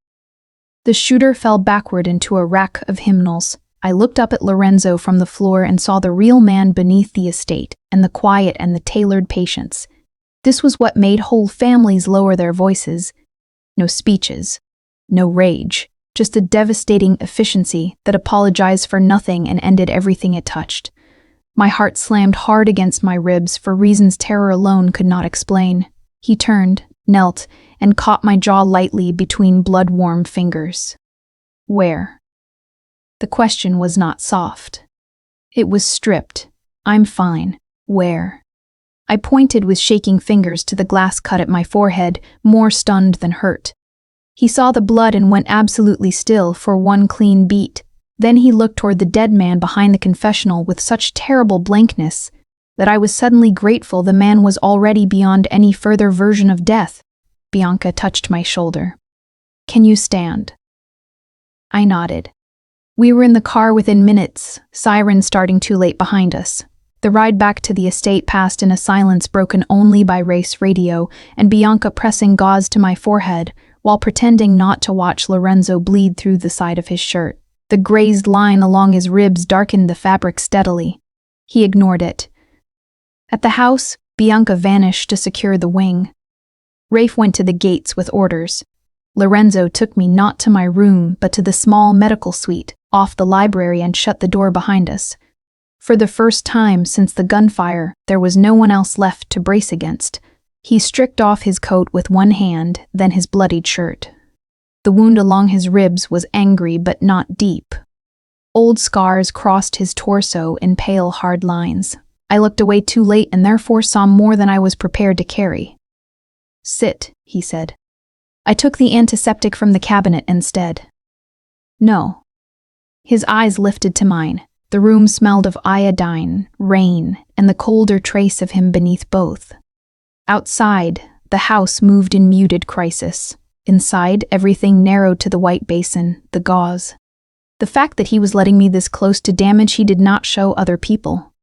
The shooter fell backward into a rack of hymnals. I looked up at Lorenzo from the floor and saw the real man beneath the estate, and the quiet and the tailored patience. This was what made whole families lower their voices. No speeches. No rage. Just a devastating efficiency that apologized for nothing and ended everything it touched. My heart slammed hard against my ribs for reasons terror alone could not explain. He turned, knelt, and caught my jaw lightly between blood-warm fingers. Where? The question was not soft. It was stripped. I'm fine. Where? I pointed with shaking fingers to the glass cut at my forehead, more stunned than hurt. He saw the blood and went absolutely still for one clean beat. Then he looked toward the dead man behind the confessional with such terrible blankness that I was suddenly grateful the man was already beyond any further version of death. Bianca touched my shoulder. Can you stand? I nodded. We were in the car within minutes, sirens starting too late behind us. The ride back to the estate passed in a silence broken only by race radio and Bianca pressing gauze to my forehead while pretending not to watch Lorenzo bleed through the side of his shirt. The grazed line along his ribs darkened the fabric steadily. He ignored it. At the house, Bianca vanished to secure the wing. Rafe went to the gates with orders. Lorenzo took me not to my room but to the small medical suite off the library and shut the door behind us. For the first time since the gunfire, there was no one else left to brace against. He stripped off his coat with one hand, then his bloodied shirt. The wound along his ribs was angry but not deep. Old scars crossed his torso in pale, hard lines. I looked away too late and therefore saw more than I was prepared to carry. Sit, he said. I took the antiseptic from the cabinet instead. No. His eyes lifted to mine. The room smelled of iodine, rain, and the colder trace of him beneath both. Outside, the house moved in muted crisis. Inside, everything narrowed to the white basin, the gauze. The fact that he was letting me this close to damage he did not show other people.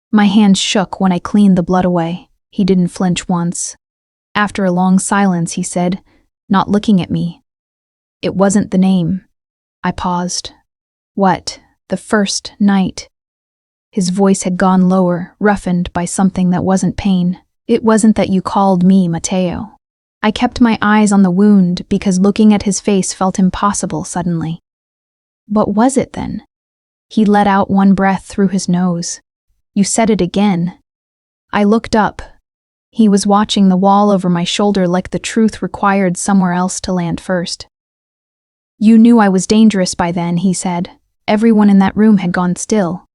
My hands shook when I cleaned the blood away. He didn't flinch once. After a long silence, he said, not looking at me, "It wasn't the name." I paused. What? The first night? His voice had gone lower, roughened by something that wasn't pain. It wasn't that you called me Matteo. I kept my eyes on the wound because looking at his face felt impossible suddenly. What was it then? He let out one breath through his nose. You said it again. I looked up. He was watching the wall over my shoulder like the truth required somewhere else to land first. You knew I was dangerous by then, he said. Everyone in that room had gone still.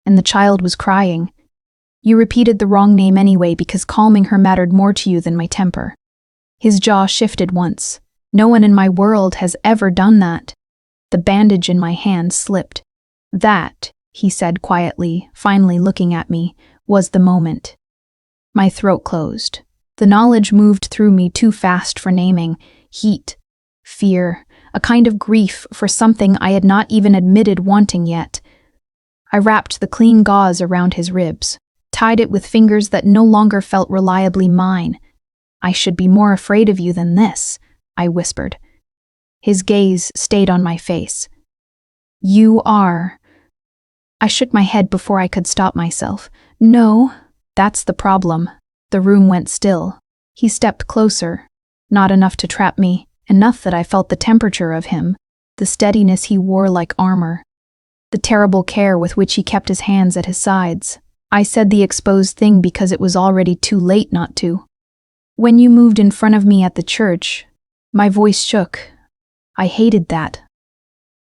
And the child was crying. You repeated the wrong name anyway because calming her mattered more to you than my temper. His jaw shifted once. No one in my world has ever done that. The bandage in my hand slipped. That, he said quietly, finally looking at me, was the moment. My throat closed. The knowledge moved through me too fast for naming. Heat, fear, a kind of grief for something I had not even admitted wanting yet. I wrapped the clean gauze around his ribs, tied it with fingers that no longer felt reliably mine. "I should be more afraid of you than this," I whispered. His gaze stayed on my face. "You are." I shook my head before I could stop myself. "No, that's the problem." The room went still. He stepped closer, not enough to trap me, enough that I felt the temperature of him, the steadiness he wore like armor, the terrible care with which he kept his hands at his sides. I said the exposed thing because it was already too late not to. "When you moved in front of me at the church," my voice shook. "I hated that.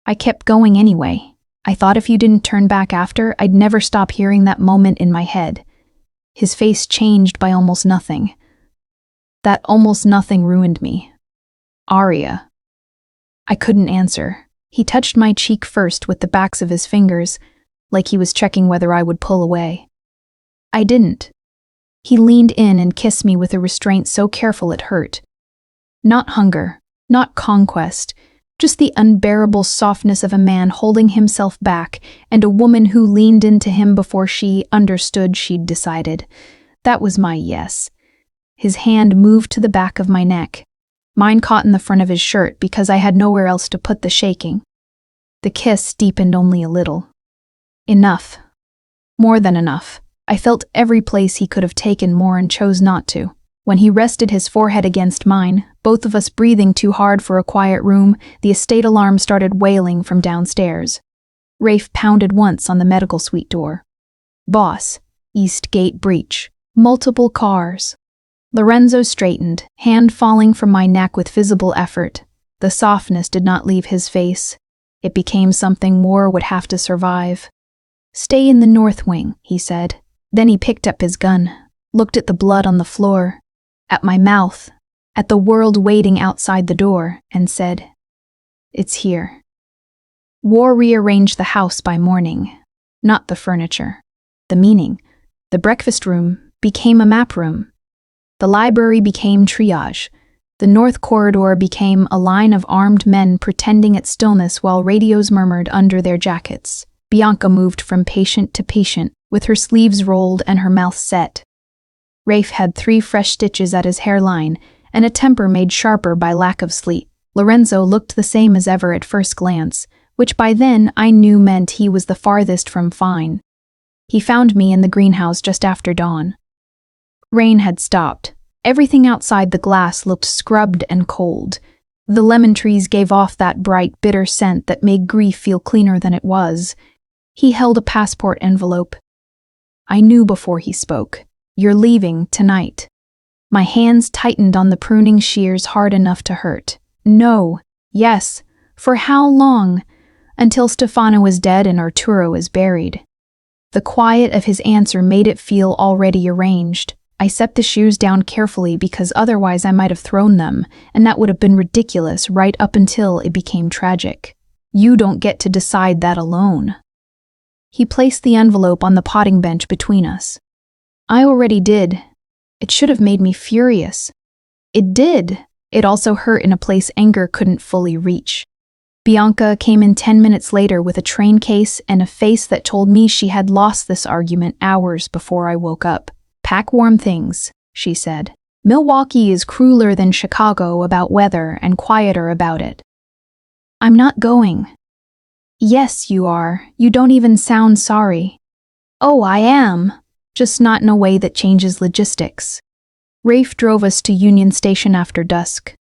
I kept going anyway. I thought if you didn't turn back after, I'd never stop hearing that moment in my head." His face changed by almost nothing. That almost nothing ruined me. "Aria." I couldn't answer. He touched my cheek first with the backs of his fingers, like he was checking whether I would pull away. I didn't. He leaned in and kissed me with a restraint so careful it hurt. Not hunger, not conquest, just the unbearable softness of a man holding himself back and a woman who leaned into him before she understood she'd decided. That was my yes. His hand moved to the back of my neck. Mine caught in the front of his shirt because I had nowhere else to put the shaking. The kiss deepened only a little. Enough. More than enough. I felt every place he could have taken more and chose not to. When he rested his forehead against mine, both of us breathing too hard for a quiet room, the estate alarm started wailing from downstairs. Rafe pounded once on the medical suite door. "Boss, East Gate breach. Multiple cars." Lorenzo straightened, hand falling from my neck with visible effort. The softness did not leave his face. It became something war would have to survive. "Stay in the north wing," he said. Then he picked up his gun, looked at the blood on the floor, at my mouth, at the world waiting outside the door, and said, "It's here." War rearranged the house by morning, not the furniture. The meaning. The breakfast room became a map room. The library became triage. The north corridor became a line of armed men pretending at stillness while radios murmured under their jackets. Bianca moved from patient to patient, with her sleeves rolled and her mouth set. Rafe had 3 fresh stitches at his hairline, and a temper made sharper by lack of sleep. Lorenzo looked the same as ever at first glance, which by then I knew meant he was the farthest from fine. He found me in the greenhouse just after dawn. Rain had stopped. Everything outside the glass looked scrubbed and cold. The lemon trees gave off that bright, bitter scent that made grief feel cleaner than it was. He held a passport envelope. I knew before he spoke. "You're leaving tonight." My hands tightened on the pruning shears hard enough to hurt. "No." "Yes." "For how long?" "Until Stefano is dead and Arturo is buried." The quiet of his answer made it feel already arranged. I set the shoes down carefully because otherwise I might have thrown them, and that would have been ridiculous right up until it became tragic. "You don't get to decide that alone." He placed the envelope on the potting bench between us. "I already did." It should have made me furious. It did. It also hurt in a place anger couldn't fully reach. Bianca came in 10 minutes later with a train case and a face that told me she had lost this argument hours before I woke up. "Pack warm things," she said. "Milwaukee is crueler than Chicago about weather and quieter about it." "I'm not going." "Yes, you are. You don't even sound sorry." "Oh, I am. Just not in a way that changes logistics." Rafe drove us to Union Station after dusk.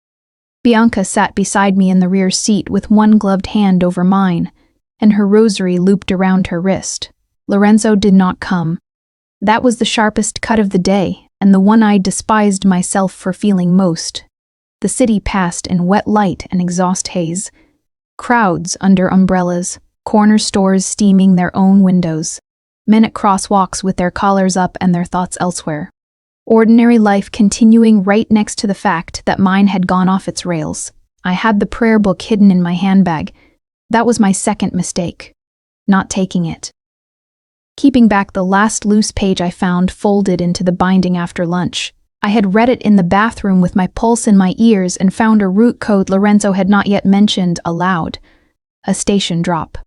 Bianca sat beside me in the rear seat with one gloved hand over mine, and her rosary looped around her wrist. Lorenzo did not come. That was the sharpest cut of the day, and the one I despised myself for feeling most. The city passed in wet light and exhaust haze. Crowds under umbrellas, corner stores steaming their own windows, men at crosswalks with their collars up and their thoughts elsewhere. Ordinary life continuing right next to the fact that mine had gone off its rails. I had the prayer book hidden in my handbag. That was my second mistake. Not taking it. Keeping back the last loose page I found folded into the binding after lunch. I had read it in the bathroom with my pulse in my ears and found a route code Lorenzo had not yet mentioned aloud. A station drop.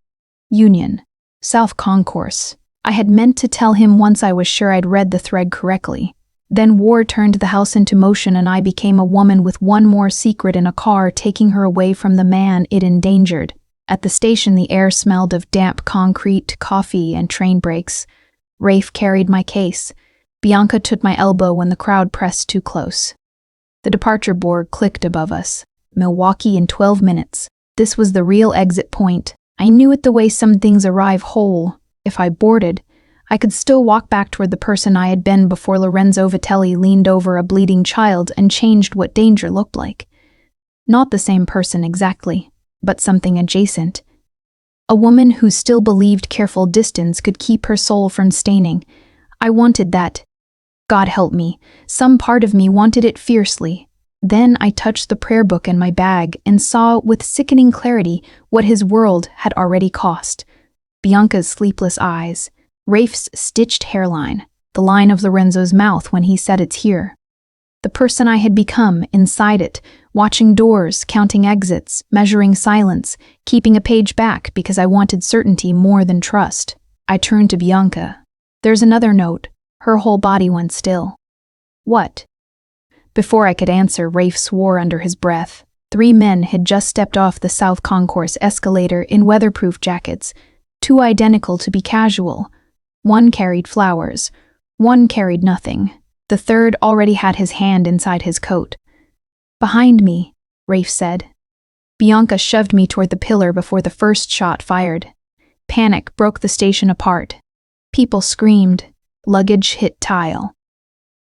Union. South Concourse. I had meant to tell him once I was sure I'd read the thread correctly. Then war turned the house into motion and I became a woman with one more secret in a car taking her away from the man it endangered. At the station the air smelled of damp concrete, coffee, and train brakes. Rafe carried my case. Bianca took my elbow when the crowd pressed too close. The departure board clicked above us. Milwaukee in 12 minutes. This was the real exit point. I knew it the way some things arrive whole. If I boarded, I could still walk back toward the person I had been before Lorenzo Vitelli leaned over a bleeding child and changed what danger looked like. Not the same person exactly, but something adjacent. A woman who still believed careful distance could keep her soul from staining. I wanted that. God help me, some part of me wanted it fiercely. Then I touched the prayer book in my bag and saw with sickening clarity what his world had already cost. Bianca's sleepless eyes, Rafe's stitched hairline, the line of Lorenzo's mouth when he said it's here. The person I had become inside it, watching doors, counting exits, measuring silence, keeping a page back because I wanted certainty more than trust. I turned to Bianca. There's another note. Her whole body went still. What? Before I could answer, Rafe swore under his breath. 3 men had just stepped off the South Concourse escalator in weatherproof jackets, 2 identical to be casual. 1 carried flowers. 1 carried nothing. The 3rd already had his hand inside his coat. Behind me, Rafe said. Bianca shoved me toward the pillar before the first shot fired. Panic broke the station apart. People screamed. Luggage hit tile.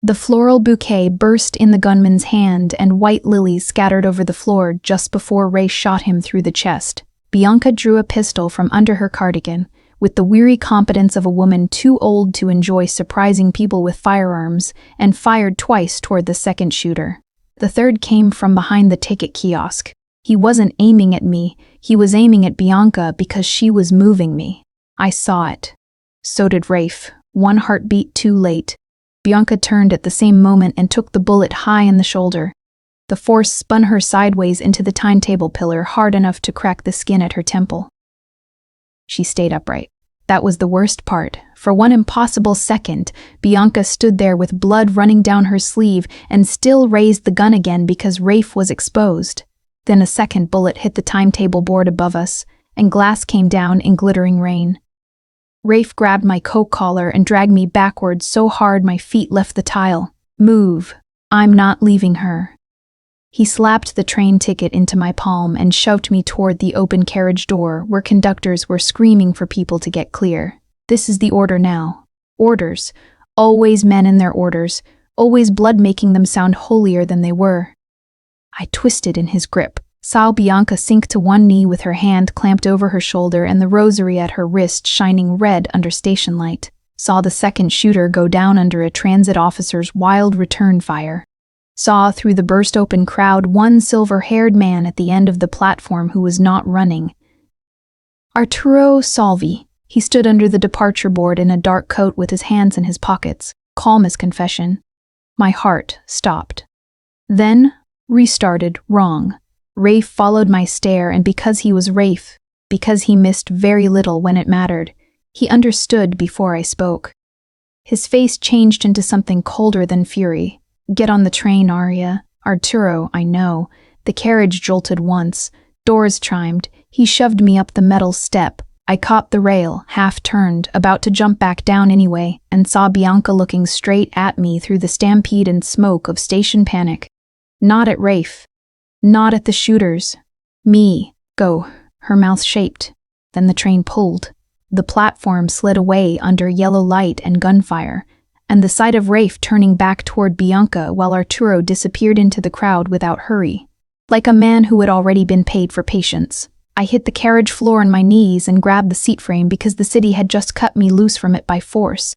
The floral bouquet burst in the gunman's hand and white lilies scattered over the floor just before Ray shot him through the chest. Bianca drew a pistol from under her cardigan, with the weary competence of a woman too old to enjoy surprising people with firearms, and fired twice toward the second shooter. The 3rd came from behind the ticket kiosk. He wasn't aiming at me, he was aiming at Bianca because she was moving me. I saw it. So did Rafe, 1 heartbeat too late. Bianca turned at the same moment and took the bullet high in the shoulder. The force spun her sideways into the timetable pillar hard enough to crack the skin at her temple. She stayed upright. That was the worst part. For 1 impossible second, Bianca stood there with blood running down her sleeve and still raised the gun again because Rafe was exposed. Then a second bullet hit the timetable board above us, and glass came down in glittering rain. Rafe grabbed my coat collar and dragged me backwards so hard my feet left the tile. Move. I'm not leaving her. He slapped the train ticket into my palm and shoved me toward the open carriage door where conductors were screaming for people to get clear. This is the order now. Orders. Always men in their orders. Always blood making them sound holier than they were. I twisted in his grip, saw Bianca sink to one knee with her hand clamped over her shoulder and the rosary at her wrist shining red under station light. Saw the second shooter go down under a transit officer's wild return fire. Saw through the burst-open crowd one silver-haired man at the end of the platform who was not running. Arturo Salvi. He stood under the departure board in a dark coat with his hands in his pockets, calm as confession. My heart stopped. Then restarted wrong. Rafe followed my stare, and because he was Rafe, because he missed very little when it mattered, he understood before I spoke. His face changed into something colder than fury. Get on the train, Arya. Arturo, I know. The carriage jolted once. Doors chimed. He shoved me up the metal step. I caught the rail, half-turned, about to jump back down anyway, and saw Bianca looking straight at me through the stampede and smoke of station panic. Not at Rafe. Not at the shooters. Me. Go. Her mouth shaped. Then the train pulled. The platform slid away under yellow light and gunfire, and the sight of Rafe turning back toward Bianca while Arturo disappeared into the crowd without hurry. Like a man who had already been paid for patience. I hit the carriage floor on my knees and grabbed the seat frame because the city had just cut me loose from it by force.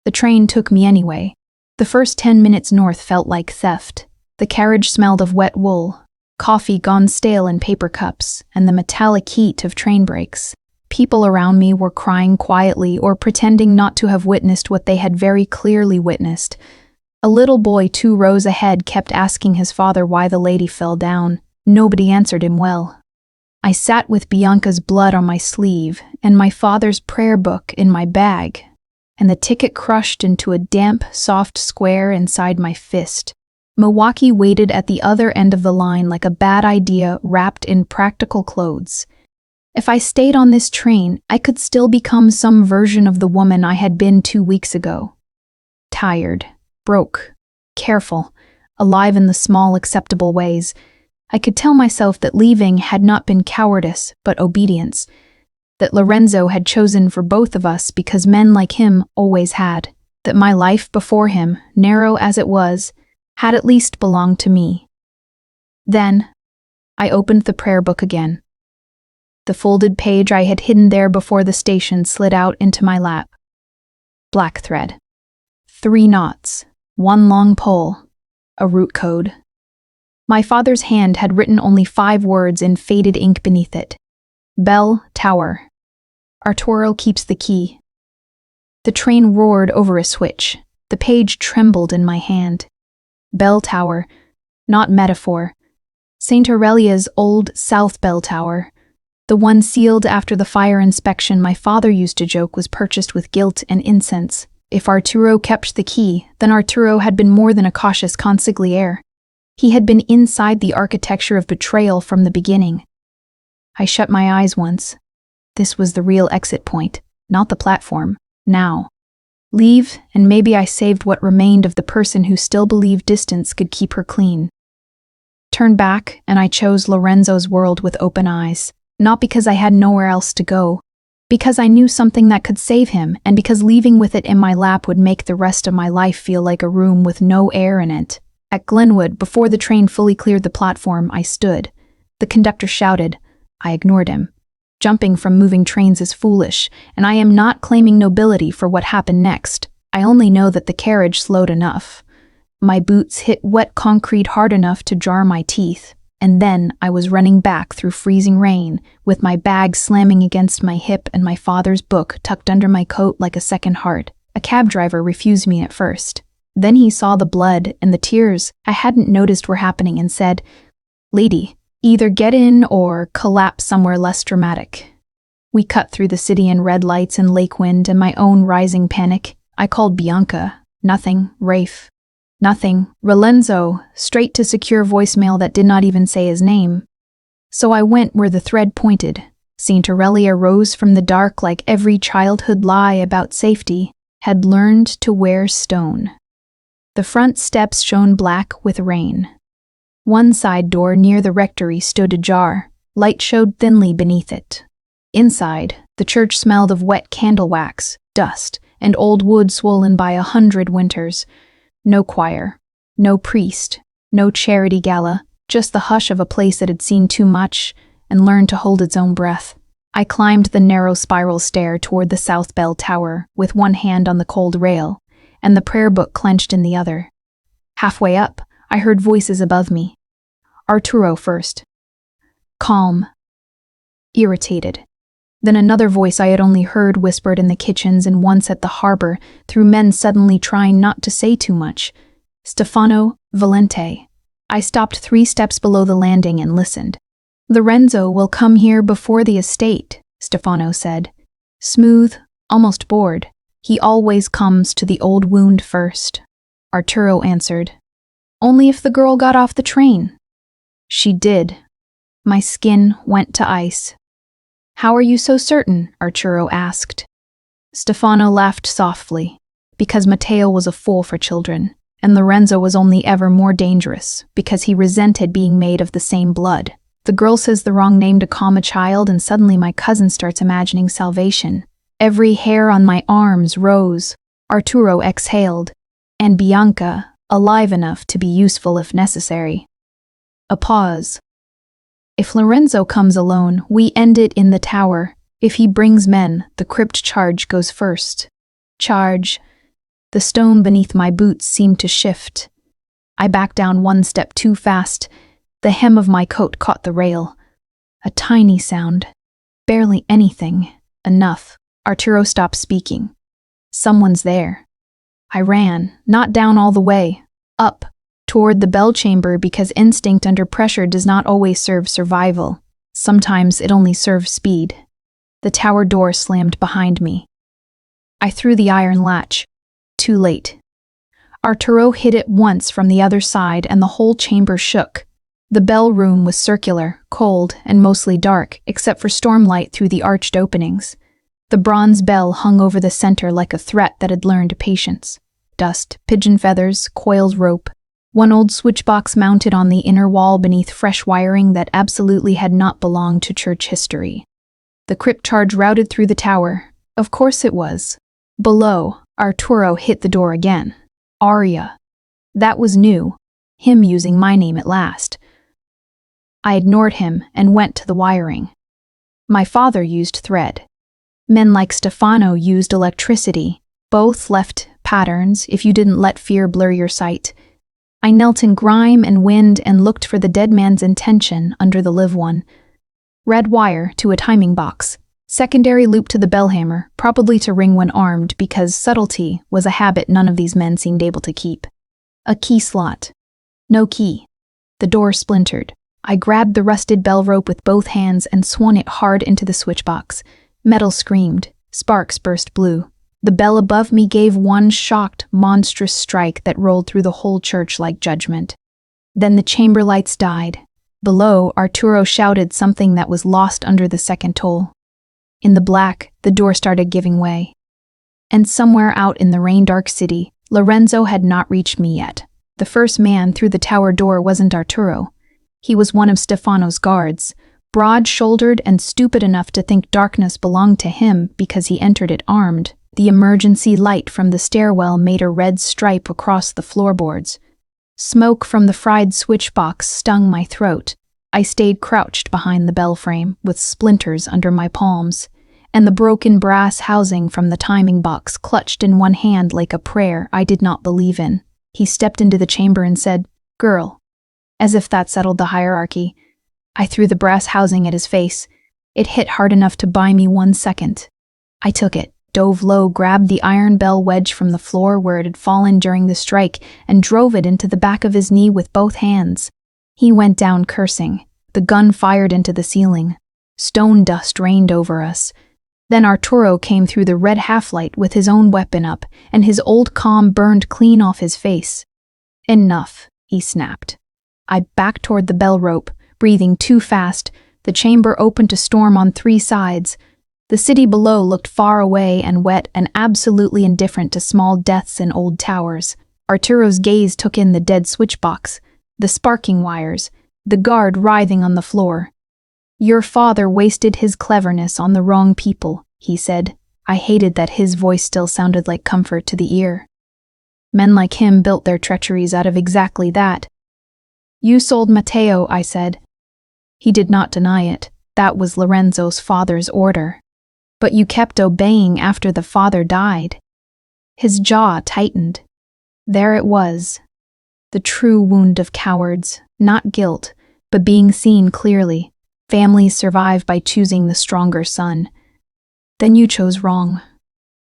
The train took me anyway. The first 10 minutes north felt like theft. The carriage smelled of wet wool, coffee gone stale in paper cups, and the metallic heat of train brakes. People around me were crying quietly or pretending not to have witnessed what they had very clearly witnessed. A little boy 2 rows ahead kept asking his father why the lady fell down. Nobody answered him well. I sat with Bianca's blood on my sleeve and my father's prayer book in my bag, and the ticket crushed into a damp, soft square inside my fist. Milwaukee waited at the other end of the line like a bad idea wrapped in practical clothes. If I stayed on this train, I could still become some version of the woman I had been 2 weeks ago. Tired, broke, careful, alive in the small, acceptable ways. I could tell myself that leaving had not been cowardice, but obedience, that Lorenzo had chosen for both of us because men like him always had, that my life before him, narrow as it was, had at least belonged to me. Then, I opened the prayer book again. The folded page I had hidden there before the station slid out into my lap. Black thread. 3 knots, 1 long pole, a route code. My father's hand had written only 5 words in faded ink beneath it. Bell Tower. Arturo keeps the key. The train roared over a switch. The page trembled in my hand. Bell Tower, not metaphor. St. Aurelia's old South Bell Tower. The one sealed after the fire inspection my father used to joke was purchased with guilt and incense. If Arturo kept the key, then Arturo had been more than a cautious consigliere. He had been inside the architecture of betrayal from the beginning. I shut my eyes once. This was the real exit point, not the platform. Now. Leave, and maybe I saved what remained of the person who still believed distance could keep her clean. Turn back, and I chose Lorenzo's world with open eyes, not because I had nowhere else to go, because I knew something that could save him, and because leaving with it in my lap would make the rest of my life feel like a room with no air in it. At Glenwood, before the train fully cleared the platform, I stood. The conductor shouted. I ignored him. Jumping from moving trains is foolish, and I am not claiming nobility for what happened next. I only know that the carriage slowed enough. My boots hit wet concrete hard enough to jar my teeth, and then I was running back through freezing rain, with my bag slamming against my hip and my father's book tucked under my coat like a second heart. A cab driver refused me at first. Then he saw the blood and the tears I hadn't noticed were happening and said, "Lady, either get in or collapse somewhere less dramatic." We cut through the city in red lights and lake wind and my own rising panic. I called Bianca. Nothing. Rafe. Nothing. Lorenzo, straight to secure voicemail that did not even say his name. So I went where the thread pointed. St. Aurelia rose from the dark like every childhood lie about safety had learned to wear stone. The front steps shone black with rain. One side door near the rectory stood ajar. Light showed thinly beneath it. Inside, the church smelled of wet candle wax, dust, and old wood swollen by 100 winters. No choir, no priest, no charity gala, just the hush of a place that had seen too much and learned to hold its own breath. I climbed the narrow spiral stair toward the South Bell Tower with one hand on the cold rail and the prayer book clenched in the other. Halfway up, I heard voices above me. Arturo first. Calm. Irritated. Then another voice I had only heard whispered in the kitchens and once at the harbor through men suddenly trying not to say too much. Stefano Valente. I stopped 3 steps below the landing and listened. Lorenzo will come here before the estate, Stefano said. Smooth, almost bored. He always comes to the old wound first. Arturo answered. Only if the girl got off the train. She did. My skin went to ice. How are you so certain? Arturo asked. Stefano laughed softly, because Matteo was a fool for children, and Lorenzo was only ever more dangerous, because he resented being made of the same blood. The girl says the wrong name to calm a child, and suddenly my cousin starts imagining salvation. Every hair on my arms rose. Arturo exhaled, and Bianca, alive enough to be useful if necessary. A pause. If Lorenzo comes alone, we end it in the tower. If he brings men, the crypt charge goes first. Charge. The stone beneath my boots seemed to shift. I backed down 1 step too fast. The hem of my coat caught the rail. A tiny sound. Barely anything. Enough. Arturo stopped speaking. Someone's there. I ran, not down all the way, up, toward the bell chamber because instinct under pressure does not always serve survival. Sometimes it only serves speed. The tower door slammed behind me. I threw the iron latch. Too late. Arturo hit it once from the other side and the whole chamber shook. The bell room was circular, cold, and mostly dark, except for stormlight through the arched openings. The bronze bell hung over the center like a threat that had learned patience. Dust, pigeon feathers, coiled rope. One old switchbox mounted on the inner wall beneath fresh wiring that absolutely had not belonged to church history. The crypt charge routed through the tower. Of course it was. Below, Arturo hit the door again. Aria. That was new. Him using my name at last. I ignored him and went to the wiring. My father used thread. Men like Stefano used electricity. Both left patterns if you didn't let fear blur your sight. I knelt in grime and wind and looked for the dead man's intention under the live one. Red wire to a timing box. Secondary loop to the bellhammer, probably to ring when armed because subtlety was a habit none of these men seemed able to keep. A key slot. No key. The door splintered. I grabbed the rusted bell rope with both hands and swung it hard into the switchbox. Metal screamed. Sparks burst blue. The bell above me gave one shocked, monstrous strike that rolled through the whole church like judgment. Then the chamber lights died. Below, Arturo shouted something that was lost under the second toll. In the black, the door started giving way. And somewhere out in the rain-dark city, Lorenzo had not reached me yet. The first man through the tower door wasn't Arturo. He was one of Stefano's guards, broad-shouldered and stupid enough to think darkness belonged to him because he entered it armed. The emergency light from the stairwell made a red stripe across the floorboards. Smoke from the fried switchbox stung my throat. I stayed crouched behind the bell frame, with splinters under my palms, and the broken brass housing from the timing box clutched in one hand like a prayer I did not believe in. He stepped into the chamber and said, "Girl," as if that settled the hierarchy. I threw the brass housing at his face. It hit hard enough to buy me 1 second. I took it, dove low, grabbed the iron bell wedge from the floor where it had fallen during the strike, and drove it into the back of his knee with both hands. He went down cursing. The gun fired into the ceiling. Stone dust rained over us. Then Arturo came through the red half-light with his own weapon up, and his old calm burned clean off his face. "Enough," he snapped. I backed toward the bell rope, breathing too fast. The chamber opened to storm on 3 sides. The city below looked far away and wet and absolutely indifferent to small deaths in old towers. Arturo's gaze took in the dead switchbox, the sparking wires, the guard writhing on the floor. "Your father wasted his cleverness on the wrong people," he said. I hated that his voice still sounded like comfort to the ear. Men like him built their treacheries out of exactly that. "You sold Matteo," I said. He did not deny it. That was Lorenzo's father's order. "But you kept obeying after the father died." His jaw tightened. There it was. The true wound of cowards, not guilt, but being seen clearly. Families survive by choosing the stronger son. "Then you chose wrong."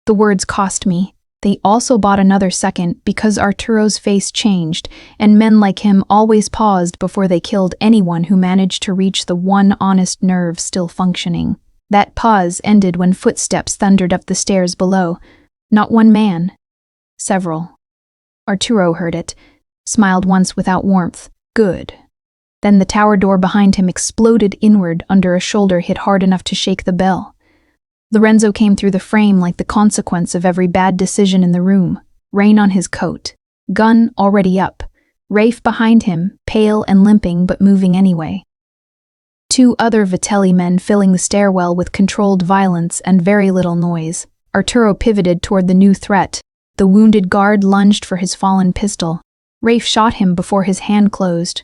The words cost me. They also bought another second because Arturo's face changed, and men like him always paused before they killed anyone who managed to reach the one honest nerve still functioning. That pause ended when footsteps thundered up the stairs below. Not one man. Several. Arturo heard it, smiled once without warmth. Good. Then the tower door behind him exploded inward under a shoulder hit hard enough to shake the bell. Lorenzo came through the frame like the consequence of every bad decision in the room. Rain on his coat. Gun already up. Rafe behind him, pale and limping but moving anyway. 2 other Vitelli men filling the stairwell with controlled violence and very little noise. Arturo pivoted toward the new threat. The wounded guard lunged for his fallen pistol. Rafe shot him before his hand closed.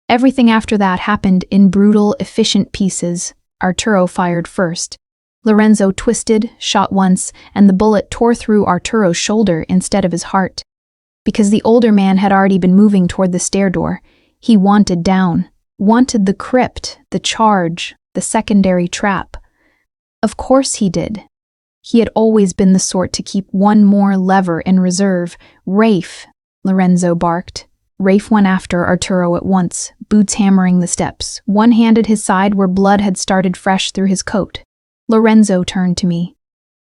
Everything after that happened in brutal, efficient pieces. Arturo fired first. Lorenzo twisted, shot once, and the bullet tore through Arturo's shoulder instead of his heart. Because the older man had already been moving toward the stair door, he wanted down, wanted the crypt, the charge, the secondary trap. Of course he did. He had always been the sort to keep one more lever in reserve. "Rafe," Lorenzo barked. Rafe went after Arturo at once, boots hammering the steps, one hand at his side where blood had started fresh through his coat. Lorenzo turned to me.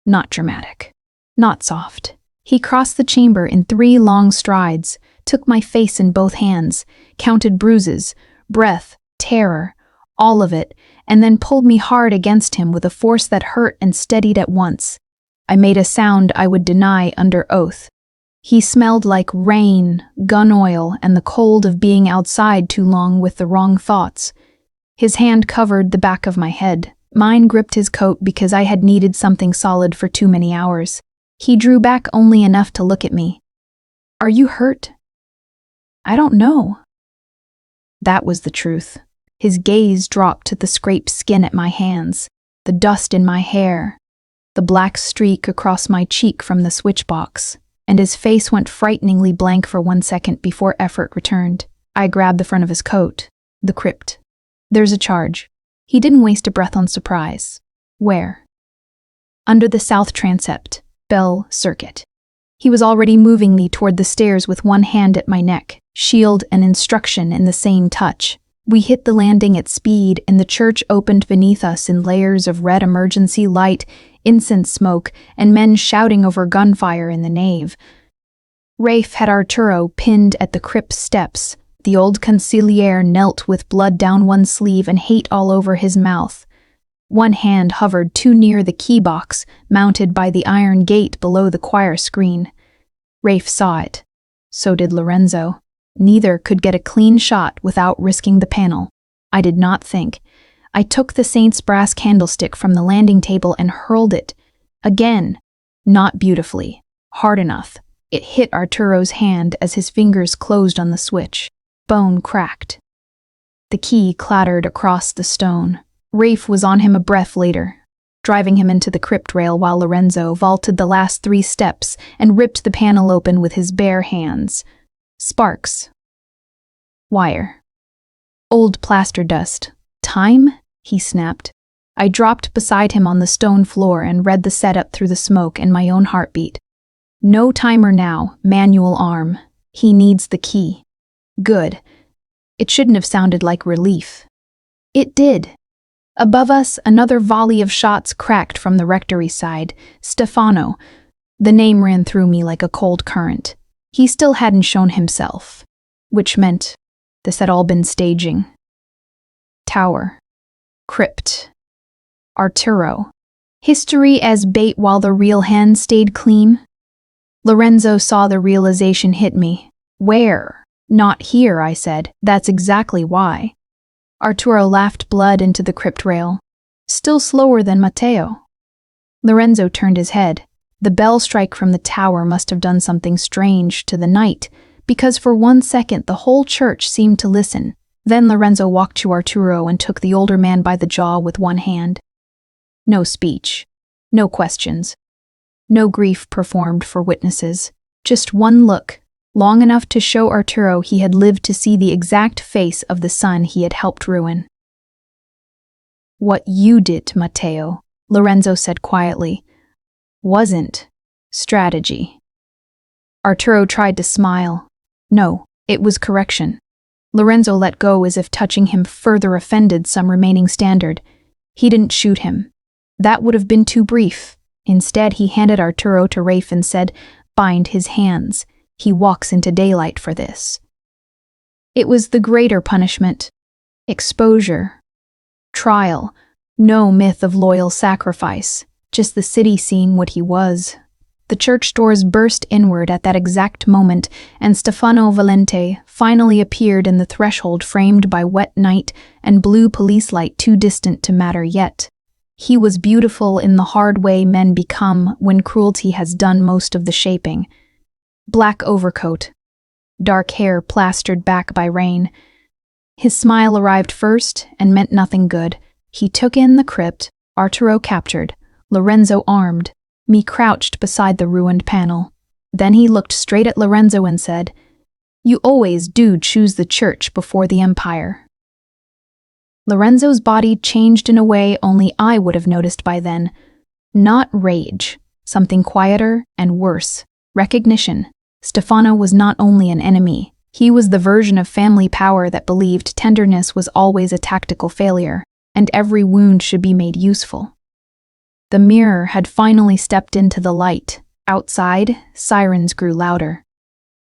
Not dramatic. Not soft. He crossed the chamber in 3 long strides, took my face in both hands, counted bruises, breath, terror, all of it, and then pulled me hard against him with a force that hurt and steadied at once. I made a sound I would deny under oath. He smelled like rain, gun oil, and the cold of being outside too long with the wrong thoughts. His hand covered the back of my head. Mine gripped his coat because I had needed something solid for too many hours. He drew back only enough to look at me. "Are you hurt?" "I don't know." That was the truth. His gaze dropped to the scraped skin at my hands, the dust in my hair, the black streak across my cheek from the switchbox, and his face went frighteningly blank for 1 second before effort returned. I grabbed the front of his coat. The crypt. "There's a charge." He didn't waste a breath on surprise. "Where?" "Under the south transept, Bell Circuit." He was already moving me toward the stairs with one hand at my neck, shield and instruction in the same touch. We hit the landing at speed, and the church opened beneath us in layers of red emergency light, incense smoke, and men shouting over gunfire in the nave. Rafe had Arturo pinned at the crypt steps. The old consigliere knelt with blood down one sleeve and hate all over his mouth. One hand hovered too near the key box, mounted by the iron gate below the choir screen. Rafe saw it. So did Lorenzo. Neither could get a clean shot without risking the panel. I did not think. I took the saint's brass candlestick from the landing table and hurled it. Again. Not beautifully. Hard enough. It hit Arturo's hand as his fingers closed on the switch. Bone cracked. The key clattered across the stone. Rafe was on him a breath later, driving him into the crypt rail while Lorenzo vaulted the last 3 steps and ripped the panel open with his bare hands. Sparks. Wire. Old plaster dust. "Time?" he snapped. I dropped beside him on the stone floor and read the setup through the smoke and my own heartbeat. No timer now, manual arm. He needs the key. Good. It shouldn't have sounded like relief. It did. Above us, another volley of shots cracked from the rectory side. Stefano. The name ran through me like a cold current. He still hadn't shown himself, which meant this had all been staging. Tower. Crypt. Arturo. History as bait while the real hand stayed clean. Lorenzo saw the realization hit me. "Where?" "Not here," I said. "That's exactly why." Arturo laughed blood into the crypt rail. "Still slower than Matteo." Lorenzo turned his head. The bell strike from the tower must have done something strange to the night, because for 1 second the whole church seemed to listen. Then Lorenzo walked to Arturo and took the older man by the jaw with one hand. No speech. No questions. No grief performed for witnesses. Just one look, long enough to show Arturo he had lived to see the exact face of the son he had helped ruin. "What you did to Matteo," Lorenzo said quietly, "wasn't strategy." Arturo tried to smile. No, it was correction. Lorenzo let go as if touching him further offended some remaining standard. He didn't shoot him. That would have been too brief. Instead, he handed Arturo to Rafe and said, "Bind his hands. He walks into daylight for this." It was the greater punishment. Exposure. Trial. No myth of loyal sacrifice. Just the city seeing what he was. The church doors burst inward at that exact moment, and Stefano Valente finally appeared in the threshold framed by wet night and blue police light too distant to matter yet. He was beautiful in the hard way men become when cruelty has done most of the shaping. Black overcoat. Dark hair plastered back by rain. His smile arrived first and meant nothing good. He took in the crypt, Arturo captured, Lorenzo armed, me crouched beside the ruined panel. Then he looked straight at Lorenzo and said, "You always do choose the church before the empire." Lorenzo's body changed in a way only I would have noticed by then. Not rage, something quieter and worse. Recognition. Stefano was not only an enemy, he was the version of family power that believed tenderness was always a tactical failure, and every wound should be made useful. The mirror had finally stepped into the light. Outside, sirens grew louder.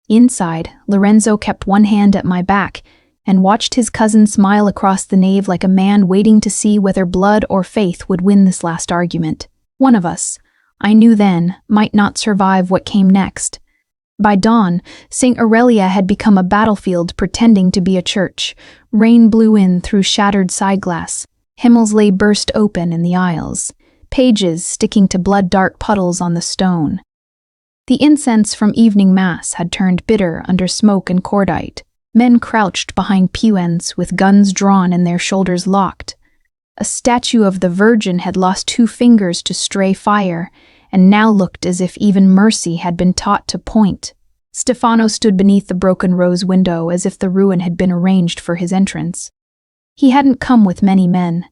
Inside, Lorenzo kept one hand at my back and watched his cousin smile across the nave like a man waiting to see whether blood or faith would win this last argument. One of us, I knew then, might not survive what came next. By dawn, St. Aurelia had become a battlefield pretending to be a church. Rain blew in through shattered side glass. Himmels lay burst open in the aisles, pages sticking to blood-dark puddles on the stone. The incense from evening mass had turned bitter under smoke and cordite. Men crouched behind pew ends with guns drawn and their shoulders locked. A statue of the Virgin had lost 2 fingers to stray fire, and now looked as if even mercy had been taught to point. Stefano stood beneath the broken rose window as if the ruin had been arranged for his entrance. He hadn't come with many men.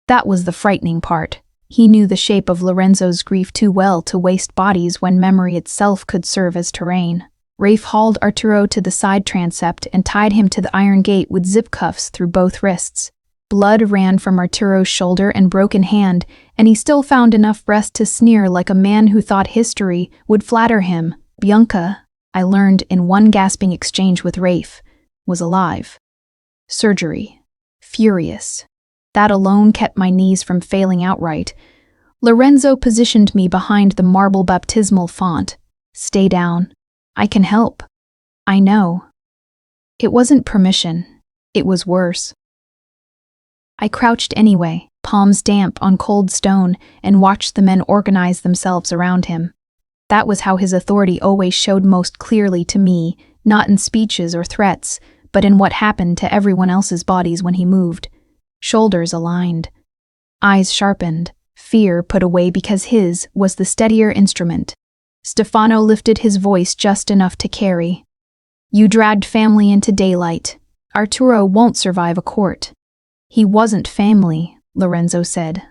That was the frightening part. He knew the shape of Lorenzo's grief too well to waste bodies when memory itself could serve as terrain. Rafe hauled Arturo to the side transept and tied him to the iron gate with zip cuffs through both wrists. Blood ran from Arturo's shoulder and broken hand, and he still found enough breath to sneer like a man who thought history would flatter him. Bianca, I learned in one gasping exchange with Rafe, was alive. Surgery. Furious. That alone kept my knees from failing outright. Lorenzo positioned me behind the marble baptismal font. Stay down. I can help. I know. It wasn't permission. It was worse. I crouched anyway, palms damp on cold stone, and watched the men organize themselves around him. That was how his authority always showed most clearly to me, not in speeches or threats, but in what happened to everyone else's bodies when he moved. Shoulders aligned. Eyes sharpened. Fear put away because his was the steadier instrument. Stefano lifted his voice just enough to carry. You dragged family into daylight. Arturo won't survive a court. He wasn't family, Lorenzo said.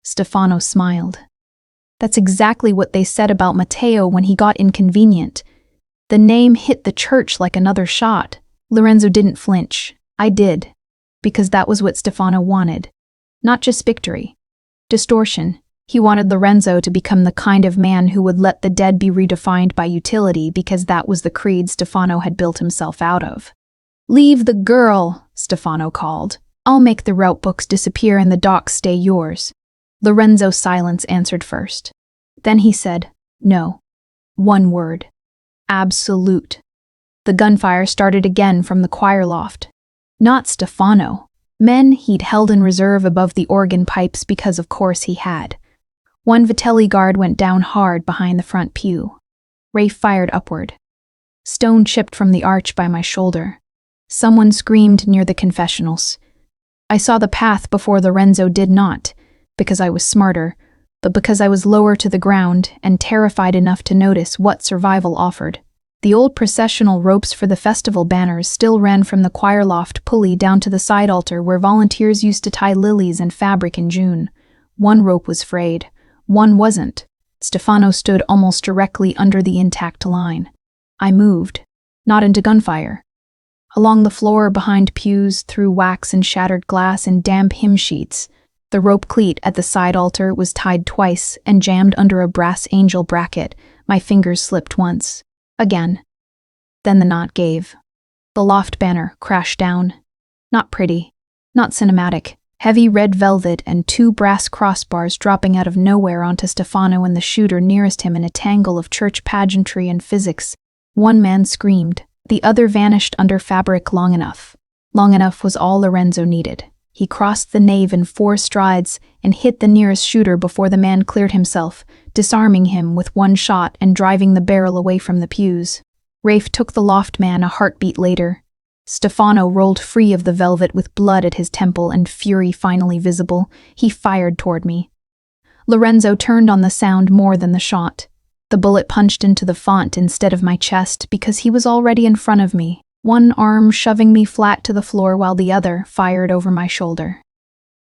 Stefano smiled. That's exactly what they said about Matteo when he got inconvenient. The name hit the church like another shot. Lorenzo didn't flinch. I did. Because that was what Stefano wanted. Not just victory. Distortion. He wanted Lorenzo to become the kind of man who would let the dead be redefined by utility because that was the creed Stefano had built himself out of. Leave the girl, Stefano called. I'll make the route books disappear and the docs stay yours. Lorenzo's silence answered first. Then he said, no. One word. Absolute. The gunfire started again from the choir loft. Not Stefano. Men he'd held in reserve above the organ pipes because of course he had. One Vitelli guard went down hard behind the front pew. Rafe fired upward. Stone chipped from the arch by my shoulder. Someone screamed near the confessionals. I saw the path before Lorenzo did not, because I was smarter, but because I was lower to the ground and terrified enough to notice what survival offered. The old processional ropes for the festival banners still ran from the choir loft pulley down to the side altar where volunteers used to tie lilies and fabric in June. One rope was frayed. One wasn't. Stefano stood almost directly under the intact line. I moved, not into gunfire. Along the floor behind pews, through wax and shattered glass and damp hymn sheets, the rope cleat at the side altar was tied twice and jammed under a brass angel bracket. My fingers slipped once. Again. Then the knot gave. The loft banner crashed down. Not pretty. Not cinematic. Heavy red velvet and 2 brass crossbars dropping out of nowhere onto Stefano and the shooter nearest him in a tangle of church pageantry and physics. One man screamed. The other vanished under fabric long enough. Long enough was all Lorenzo needed. He crossed the nave in 4 strides and hit the nearest shooter before the man cleared himself, disarming him with one shot and driving the barrel away from the pews. Rafe took the loft man a heartbeat later. Stefano rolled free of the velvet with blood at his temple and fury finally visible. He fired toward me. Lorenzo turned on the sound more than the shot. The bullet punched into the font instead of my chest because he was already in front of me, one arm shoving me flat to the floor while the other fired over my shoulder.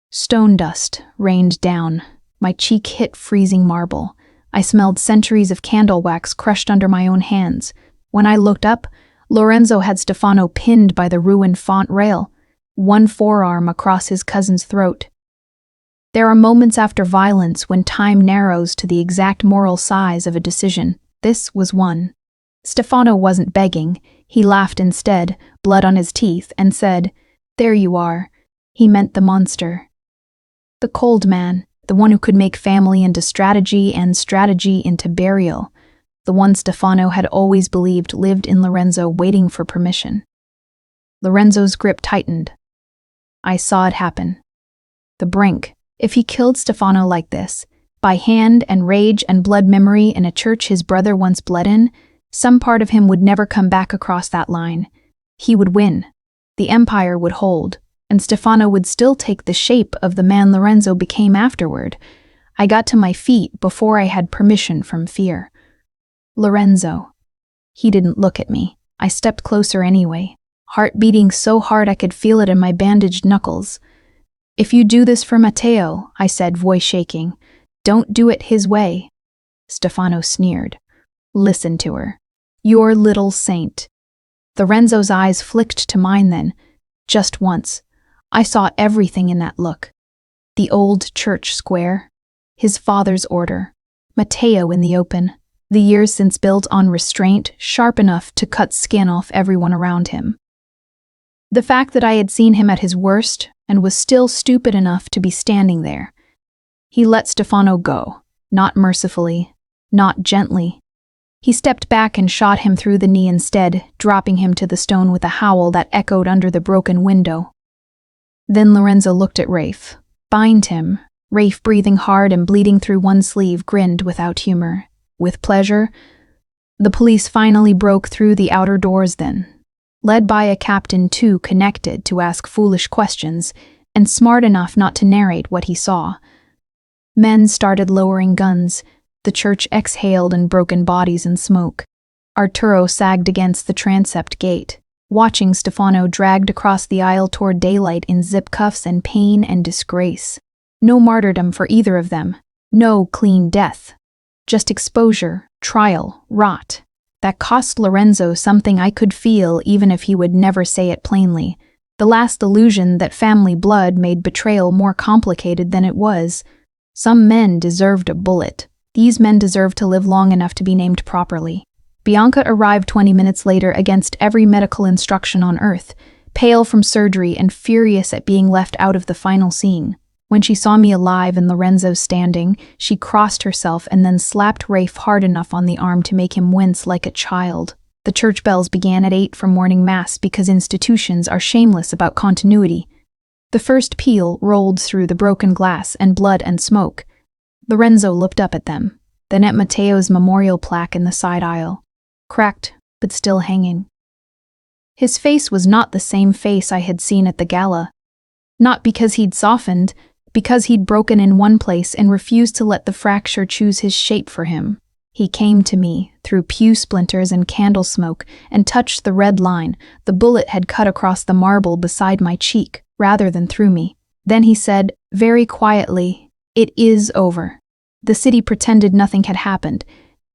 Stone dust rained down. My cheek hit freezing marble. I smelled centuries of candle wax crushed under my own hands. When I looked up, Lorenzo had Stefano pinned by the ruined font rail, one forearm across his cousin's throat. There are moments after violence when time narrows to the exact moral size of a decision. This was one. Stefano wasn't begging. He laughed instead, blood on his teeth, and said, "There you are." He meant the monster. The cold man, the one who could make family into strategy and strategy into burial. The one Stefano had always believed lived in Lorenzo waiting for permission. Lorenzo's grip tightened. I saw it happen. The brink. If he killed Stefano like this, by hand and rage and blood memory in a church his brother once bled in, some part of him would never come back across that line. He would win. The empire would hold, and Stefano would still take the shape of the man Lorenzo became afterward. I got to my feet before I had permission from fear. Lorenzo. He didn't look at me. I stepped closer anyway, heart beating so hard I could feel it in my bandaged knuckles. "If you do this for Matteo," I said, voice shaking, "don't do it his way." Stefano sneered. "Listen to her. Your little saint." Lorenzo's eyes flicked to mine then, just once. I saw everything in that look. The old church square, his father's order, Matteo in the open, the years since built on restraint, sharp enough to cut skin off everyone around him. The fact that I had seen him at his worst and was still stupid enough to be standing there. He let Stefano go, not mercifully, not gently. He stepped back and shot him through the knee instead, dropping him to the stone with a howl that echoed under the broken window. Then Lorenzo looked at Rafe. "Bind him." Rafe, breathing hard and bleeding through one sleeve, grinned without humor. With pleasure. The police finally broke through the outer doors then, led by a captain too connected to ask foolish questions and smart enough not to narrate what he saw. Men started lowering guns. The church exhaled in broken bodies and smoke. Arturo sagged against the transept gate, watching Stefano dragged across the aisle toward daylight in zip cuffs and pain and disgrace. No martyrdom for either of them. No clean death. Just exposure, trial, rot. That cost Lorenzo something I could feel even if he would never say it plainly. The last illusion that family blood made betrayal more complicated than it was. Some men deserved a bullet. These men deserved to live long enough to be named properly. Bianca arrived 20 minutes later against every medical instruction on earth, pale from surgery and furious at being left out of the final scene. When she saw me alive and Lorenzo standing, she crossed herself and then slapped Rafe hard enough on the arm to make him wince like a child. The church bells began at 8 for morning mass because institutions are shameless about continuity. The first peal rolled through the broken glass and blood and smoke. Lorenzo looked up at them, then at Matteo's memorial plaque in the side aisle, cracked but still hanging. His face was not the same face I had seen at the gala. Not because he'd softened, because he'd broken in one place and refused to let the fracture choose his shape for him. He came to me, through pew splinters and candle smoke, and touched the red line. The bullet had cut across the marble beside my cheek, rather than through me. Then he said, very quietly, "It is over." The city pretended nothing had happened.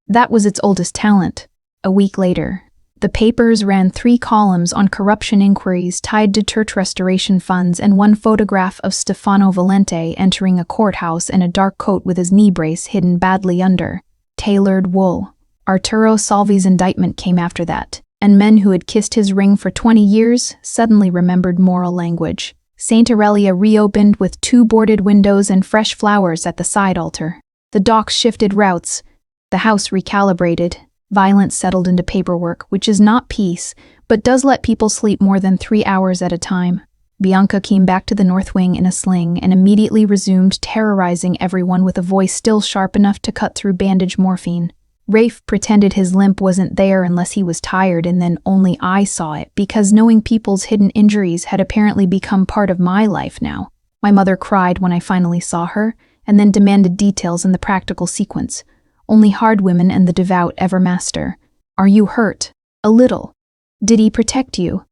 That was its oldest talent. A week later, the papers ran 3 columns on corruption inquiries tied to church restoration funds and one photograph of Stefano Valente entering a courthouse in a dark coat with his knee brace hidden badly under. Tailored wool. Arturo Salvi's indictment came after that, and men who had kissed his ring for 20 years suddenly remembered moral language. St. Aurelia reopened with 2 boarded windows and fresh flowers at the side altar. The docks shifted routes. The house recalibrated. Violence settled into paperwork, which is not peace, but does let people sleep more than 3 hours at a time. Bianca came back to the North Wing in a sling and immediately resumed terrorizing everyone with a voice still sharp enough to cut through bandage morphine. Rafe pretended his limp wasn't there unless he was tired, and then only I saw it, because knowing people's hidden injuries had apparently become part of my life now. My mother cried when I finally saw her, and then demanded details in the practical sequence. Only hard women and the devout ever master. "Are you hurt?" "A little." "Did he protect you?"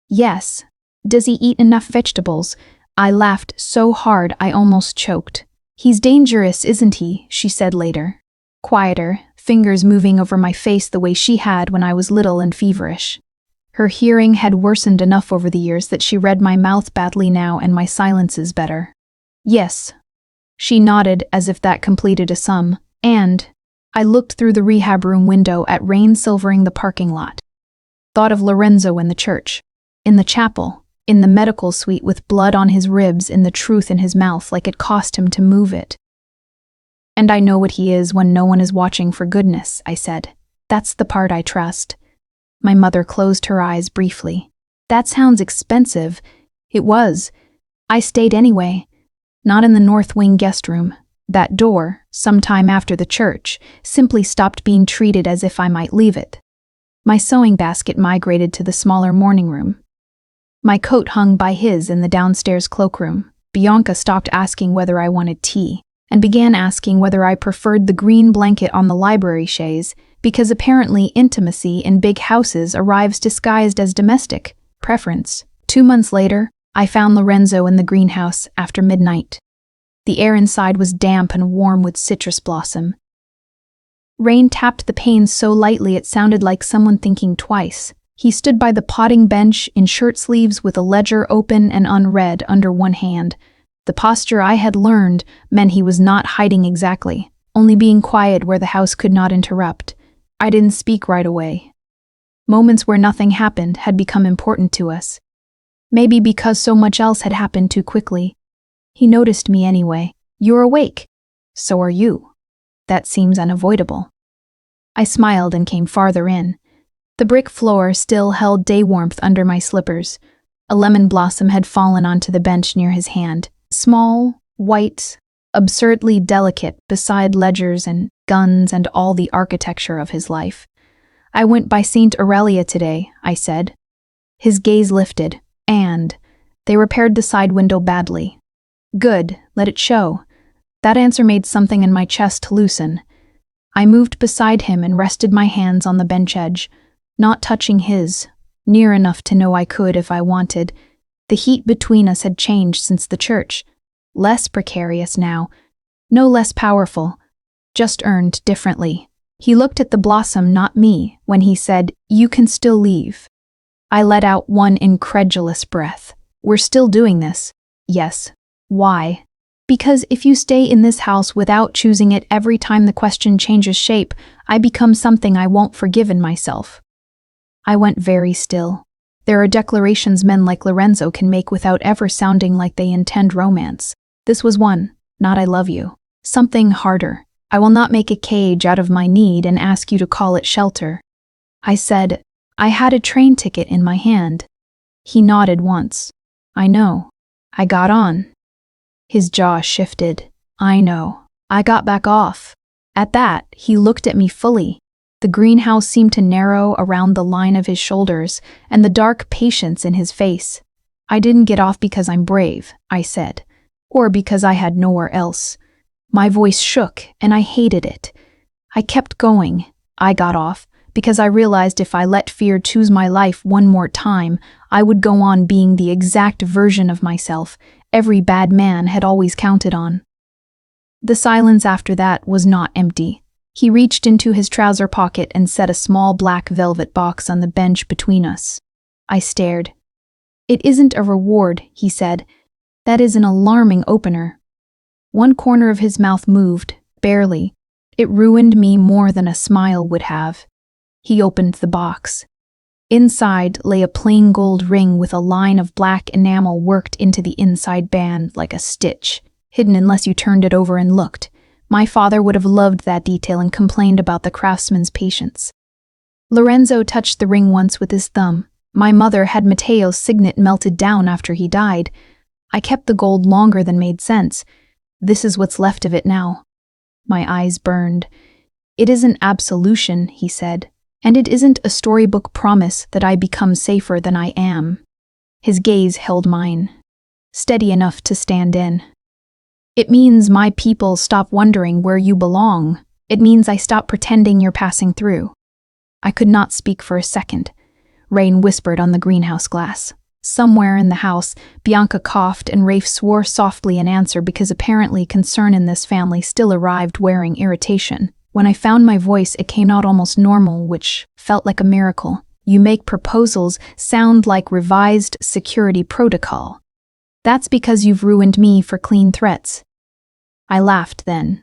"Yes." "Does he eat enough vegetables?" I laughed so hard I almost choked. "He's dangerous, isn't he?" she said later. Quieter, fingers moving over my face the way she had when I was little and feverish. Her hearing had worsened enough over the years that she read my mouth badly now and my silences better. "Yes." She nodded as if that completed a sum, and I looked through the rehab room window at rain silvering the parking lot. Thought of Lorenzo in the church, in the chapel, in the medical suite with blood on his ribs and the truth in his mouth like it cost him to move it. "And I know what he is when no one is watching, for goodness," I said. "That's the part I trust." My mother closed her eyes briefly. "That sounds expensive." It was. I stayed anyway. Not in the North Wing guest room. That door, sometime after the church, simply stopped being treated as if I might leave it. My sewing basket migrated to the smaller morning room. My coat hung by his in the downstairs cloakroom. Bianca stopped asking whether I wanted tea, and began asking whether I preferred the green blanket on the library chaise, because apparently intimacy in big houses arrives disguised as domestic preference. 2 months later, I found Lorenzo in the greenhouse after midnight. The air inside was damp and warm with citrus blossom. Rain tapped the panes so lightly it sounded like someone thinking twice. He stood by the potting bench in shirt sleeves with a ledger open and unread under one hand. The posture I had learned meant he was not hiding exactly, only being quiet where the house could not interrupt. I didn't speak right away. Moments where nothing happened had become important to us. Maybe because so much else had happened too quickly. He noticed me anyway. "You're awake." "So are you." "That seems unavoidable." I smiled and came farther in. The brick floor still held day warmth under my slippers. A lemon blossom had fallen onto the bench near his hand. Small, white, absurdly delicate beside ledgers and guns and all the architecture of his life. "I went by St. Aurelia today," I said. His gaze lifted, and they repaired the side window badly. "Good, let it show." That answer made something in my chest loosen. I moved beside him and rested my hands on the bench edge, not touching his, near enough to know I could if I wanted. The heat between us had changed since the church. Less precarious now, no less powerful, just earned differently. He looked at the blossom, not me, when he said, "You can still leave." I let out one incredulous breath. "We're still doing this?" "Yes." "Why?" "Because if you stay in this house without choosing it every time the question changes shape, I become something I won't forgive in myself." I went very still. There are declarations men like Lorenzo can make without ever sounding like they intend romance. This was one, not "I love you." Something harder. "I will not make a cage out of my need and ask you to call it shelter." I said, "I had a train ticket in my hand." He nodded once. "I know." I got on. His jaw shifted. "I know." I got back off. At that, he looked at me fully. The greenhouse seemed to narrow around the line of his shoulders and the dark patience in his face. "I didn't get off because I'm brave," I said, "or because I had nowhere else." My voice shook, and I hated it. I kept going. I got off because I realized if I let fear choose my life one more time, I would go on being the exact version of myself every bad man had always counted on. The silence after that was not empty. He reached into his trouser pocket and set a small black velvet box on the bench between us. I stared. "It isn't a reward," he said. "That is an alarming opener." One corner of his mouth moved, barely. It ruined me more than a smile would have. He opened the box. Inside lay a plain gold ring with a line of black enamel worked into the inside band like a stitch, hidden unless you turned it over and looked. My father would have loved that detail and complained about the craftsman's patience. Lorenzo touched the ring once with his thumb. My mother had Matteo's signet melted down after he died. I kept the gold longer than made sense. This is what's left of it now. My eyes burned. "It isn't absolution," he said, "and it isn't a storybook promise that I become safer than I am." His gaze held mine, steady enough to stand in. "It means my people stop wondering where you belong. It means I stop pretending you're passing through." I could not speak for a second. Rain whispered on the greenhouse glass. Somewhere in the house, Bianca coughed and Rafe swore softly in answer because apparently concern in this family still arrived wearing irritation. When I found my voice, it came out almost normal, which felt like a miracle. You make proposals sound like revised security protocol. That's because you've ruined me for clean threats. I laughed then.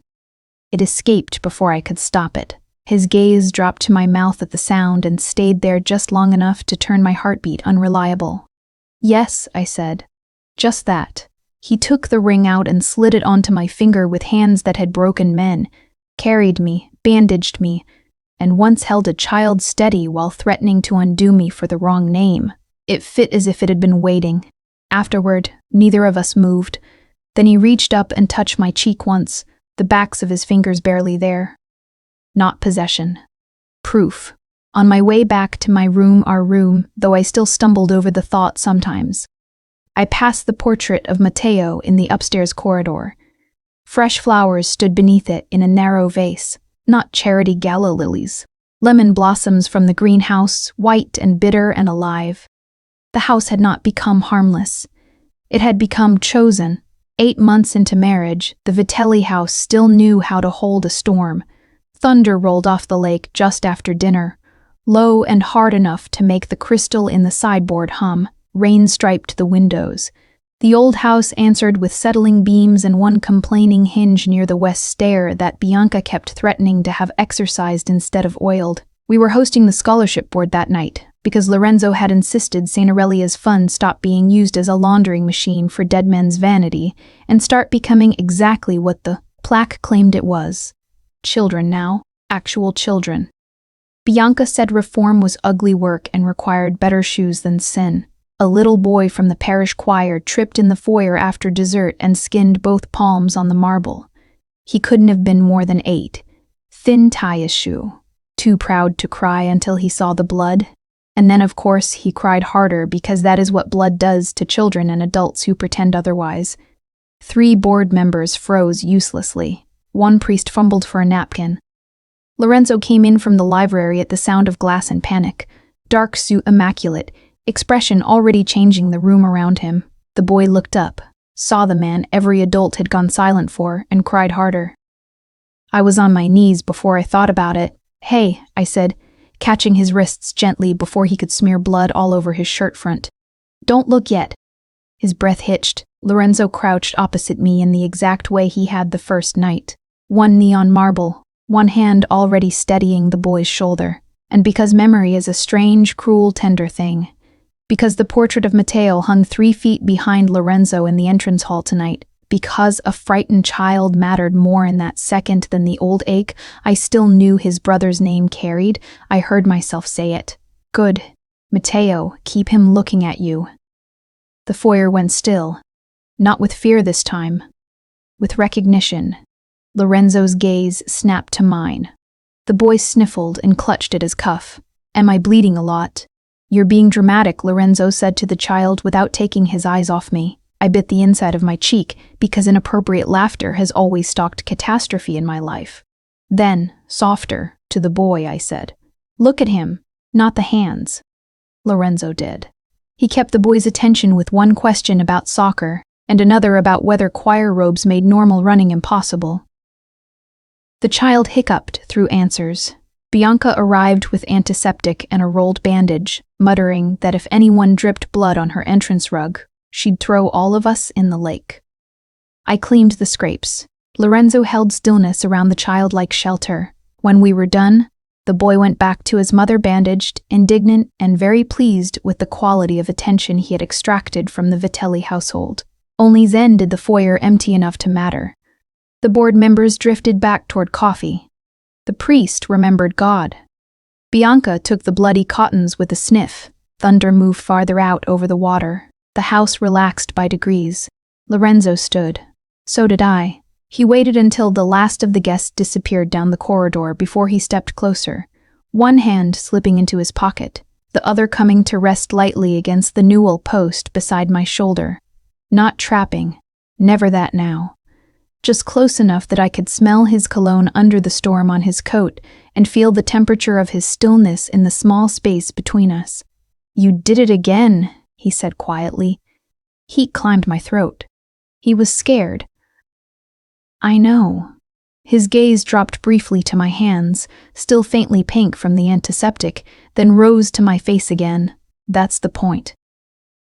It escaped before I could stop it. His gaze dropped to my mouth at the sound and stayed there just long enough to turn my heartbeat unreliable. Yes, I said. Just that. He took the ring out and slid it onto my finger with hands that had broken men, carried me, bandaged me, and once held a child steady while threatening to undo me for the wrong name. It fit as if it had been waiting. Afterward, neither of us moved. Then he reached up and touched my cheek once, the backs of his fingers barely there. Not possession. Proof. On my way back to my room, our room, though I still stumbled over the thought sometimes, I passed the portrait of Matteo in the upstairs corridor. Fresh flowers stood beneath it in a narrow vase, not charity gala lilies. Lemon blossoms from the greenhouse, white and bitter and alive. The house had not become harmless. It had become chosen. 8 months into marriage, the Vitelli house still knew how to hold a storm. Thunder rolled off the lake just after dinner, low and hard enough to make the crystal in the sideboard hum. Rain striped the windows. The old house answered with settling beams and one complaining hinge near the west stair that Bianca kept threatening to have exercised instead of oiled. We were hosting the scholarship board that night, because Lorenzo had insisted St. Aurelia's fund stop being used as a laundering machine for dead men's vanity and start becoming exactly what the plaque claimed it was. Children now, actual children. Bianca said reform was ugly work and required better shoes than sin. A little boy from the parish choir tripped in the foyer after dessert and skinned both palms on the marble. He couldn't have been more than 8. Thin tie-a shoe. Too proud to cry until he saw the blood. And then, of course, he cried harder because that is what blood does to children and adults who pretend otherwise. 3 board members froze uselessly. One priest fumbled for a napkin. Lorenzo came in from the library at the sound of glass and panic. Dark suit immaculate, expression already changing the room around him. The boy looked up, saw the man every adult had gone silent for, and cried harder. I was on my knees before I thought about it. Hey, I said, catching his wrists gently before he could smear blood all over his shirt front. Don't look yet. His breath hitched. Lorenzo crouched opposite me in the exact way he had the first night. One knee on marble, one hand already steadying the boy's shoulder. And because memory is a strange, cruel, tender thing. Because the portrait of Matteo hung 3 feet behind Lorenzo in the entrance hall tonight. Because a frightened child mattered more in that second than the old ache I still knew his brother's name carried, I heard myself say it. Good. Matteo, keep him looking at you. The foyer went still. Not with fear this time. With recognition. Lorenzo's gaze snapped to mine. The boy sniffled and clutched at his cuff. Am I bleeding a lot? You're being dramatic, Lorenzo said to the child without taking his eyes off me. I bit the inside of my cheek because inappropriate laughter has always stalked catastrophe in my life. Then, softer, to the boy, I said, look at him, not the hands. Lorenzo did. He kept the boy's attention with one question about soccer and another about whether choir robes made normal running impossible. The child hiccuped through answers. Bianca arrived with antiseptic and a rolled bandage, muttering that if anyone dripped blood on her entrance rug, she'd throw all of us in the lake. I cleaned the scrapes. Lorenzo held stillness around the child like shelter. When we were done, the boy went back to his mother bandaged, indignant, and very pleased with the quality of attention he had extracted from the Vitelli household. Only then did the foyer empty enough to matter. The board members drifted back toward coffee. The priest remembered God. Bianca took the bloody cottons with a sniff. Thunder moved farther out over the water. The house relaxed by degrees. Lorenzo stood. So did I. He waited until the last of the guests disappeared down the corridor before he stepped closer, one hand slipping into his pocket, the other coming to rest lightly against the newel post beside my shoulder. Not trapping. Never that now. Just close enough that I could smell his cologne under the storm on his coat and feel the temperature of his stillness in the small space between us. You did it again, he said quietly. Heat climbed my throat. He was scared. I know. His gaze dropped briefly to my hands, still faintly pink from the antiseptic, then rose to my face again. That's the point.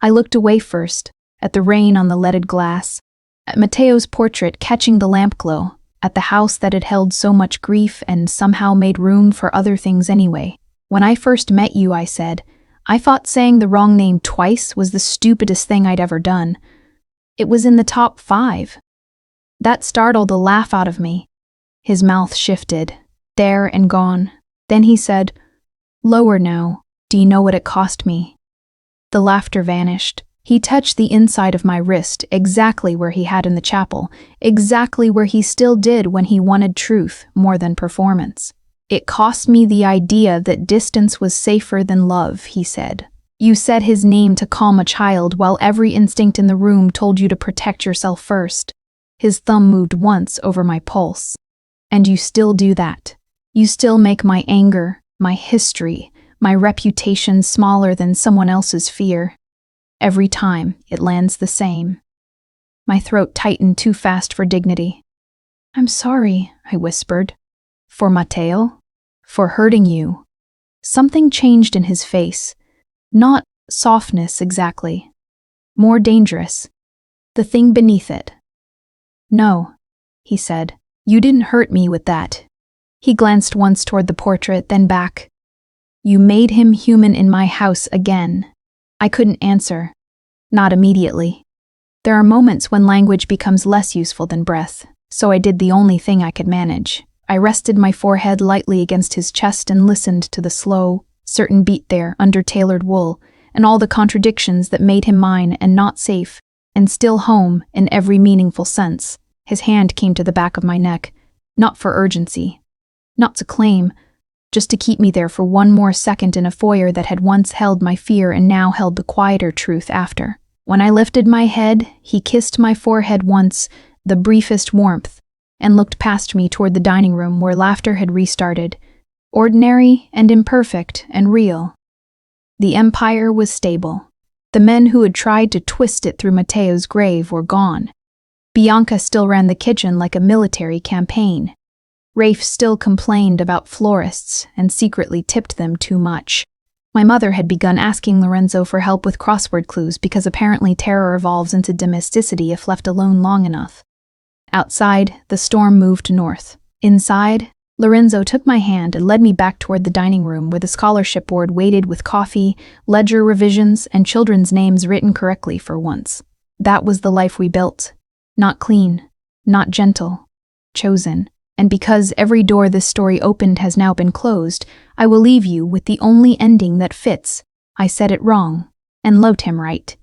I looked away first, at the rain on the leaded glass, at Matteo's portrait catching the lamp glow, at the house that had held so much grief and somehow made room for other things anyway. When I first met you, I said, I thought saying the wrong name twice was the stupidest thing I'd ever done. It was in the top 5. That startled a laugh out of me. His mouth shifted, there and gone. Then he said, Lower now. Do you know what it cost me? The laughter vanished. He touched the inside of my wrist, exactly where he had in the chapel, exactly where he still did when he wanted truth more than performance. It cost me the idea that distance was safer than love, he said. You said his name to calm a child while every instinct in the room told you to protect yourself first. His thumb moved once over my pulse. And you still do that. You still make my anger, my history, my reputation smaller than someone else's fear. Every time, it lands the same. My throat tightened too fast for dignity. I'm sorry, I whispered. For Matteo? For hurting you. Something changed in his face. Not softness exactly. More dangerous. The thing beneath it. No, he said. You didn't hurt me with that. He glanced once toward the portrait, then back. You made him human in my house again. I couldn't answer. Not immediately. There are moments when language becomes less useful than breath, so I did the only thing I could manage. I rested my forehead lightly against his chest and listened to the slow, certain beat there under tailored wool, and all the contradictions that made him mine and not safe, and still home in every meaningful sense. His hand came to the back of my neck, not for urgency, not to claim, just to keep me there for one more second in a foyer that had once held my fear and now held the quieter truth after. When I lifted my head, he kissed my forehead once, the briefest warmth, and looked past me toward the dining room where laughter had restarted, ordinary and imperfect and real. The empire was stable. The men who had tried to twist it through Matteo's grave were gone. Bianca still ran the kitchen like a military campaign. Rafe still complained about florists and secretly tipped them too much. My mother had begun asking Lorenzo for help with crossword clues because apparently terror evolves into domesticity if left alone long enough. Outside, the storm moved north. Inside, Lorenzo took my hand and led me back toward the dining room where the scholarship board waited with coffee, ledger revisions, and children's names written correctly for once. That was the life we built. Not clean, not gentle, chosen. And because every door this story opened has now been closed, I will leave you with the only ending that fits. I said it wrong, and loved him right.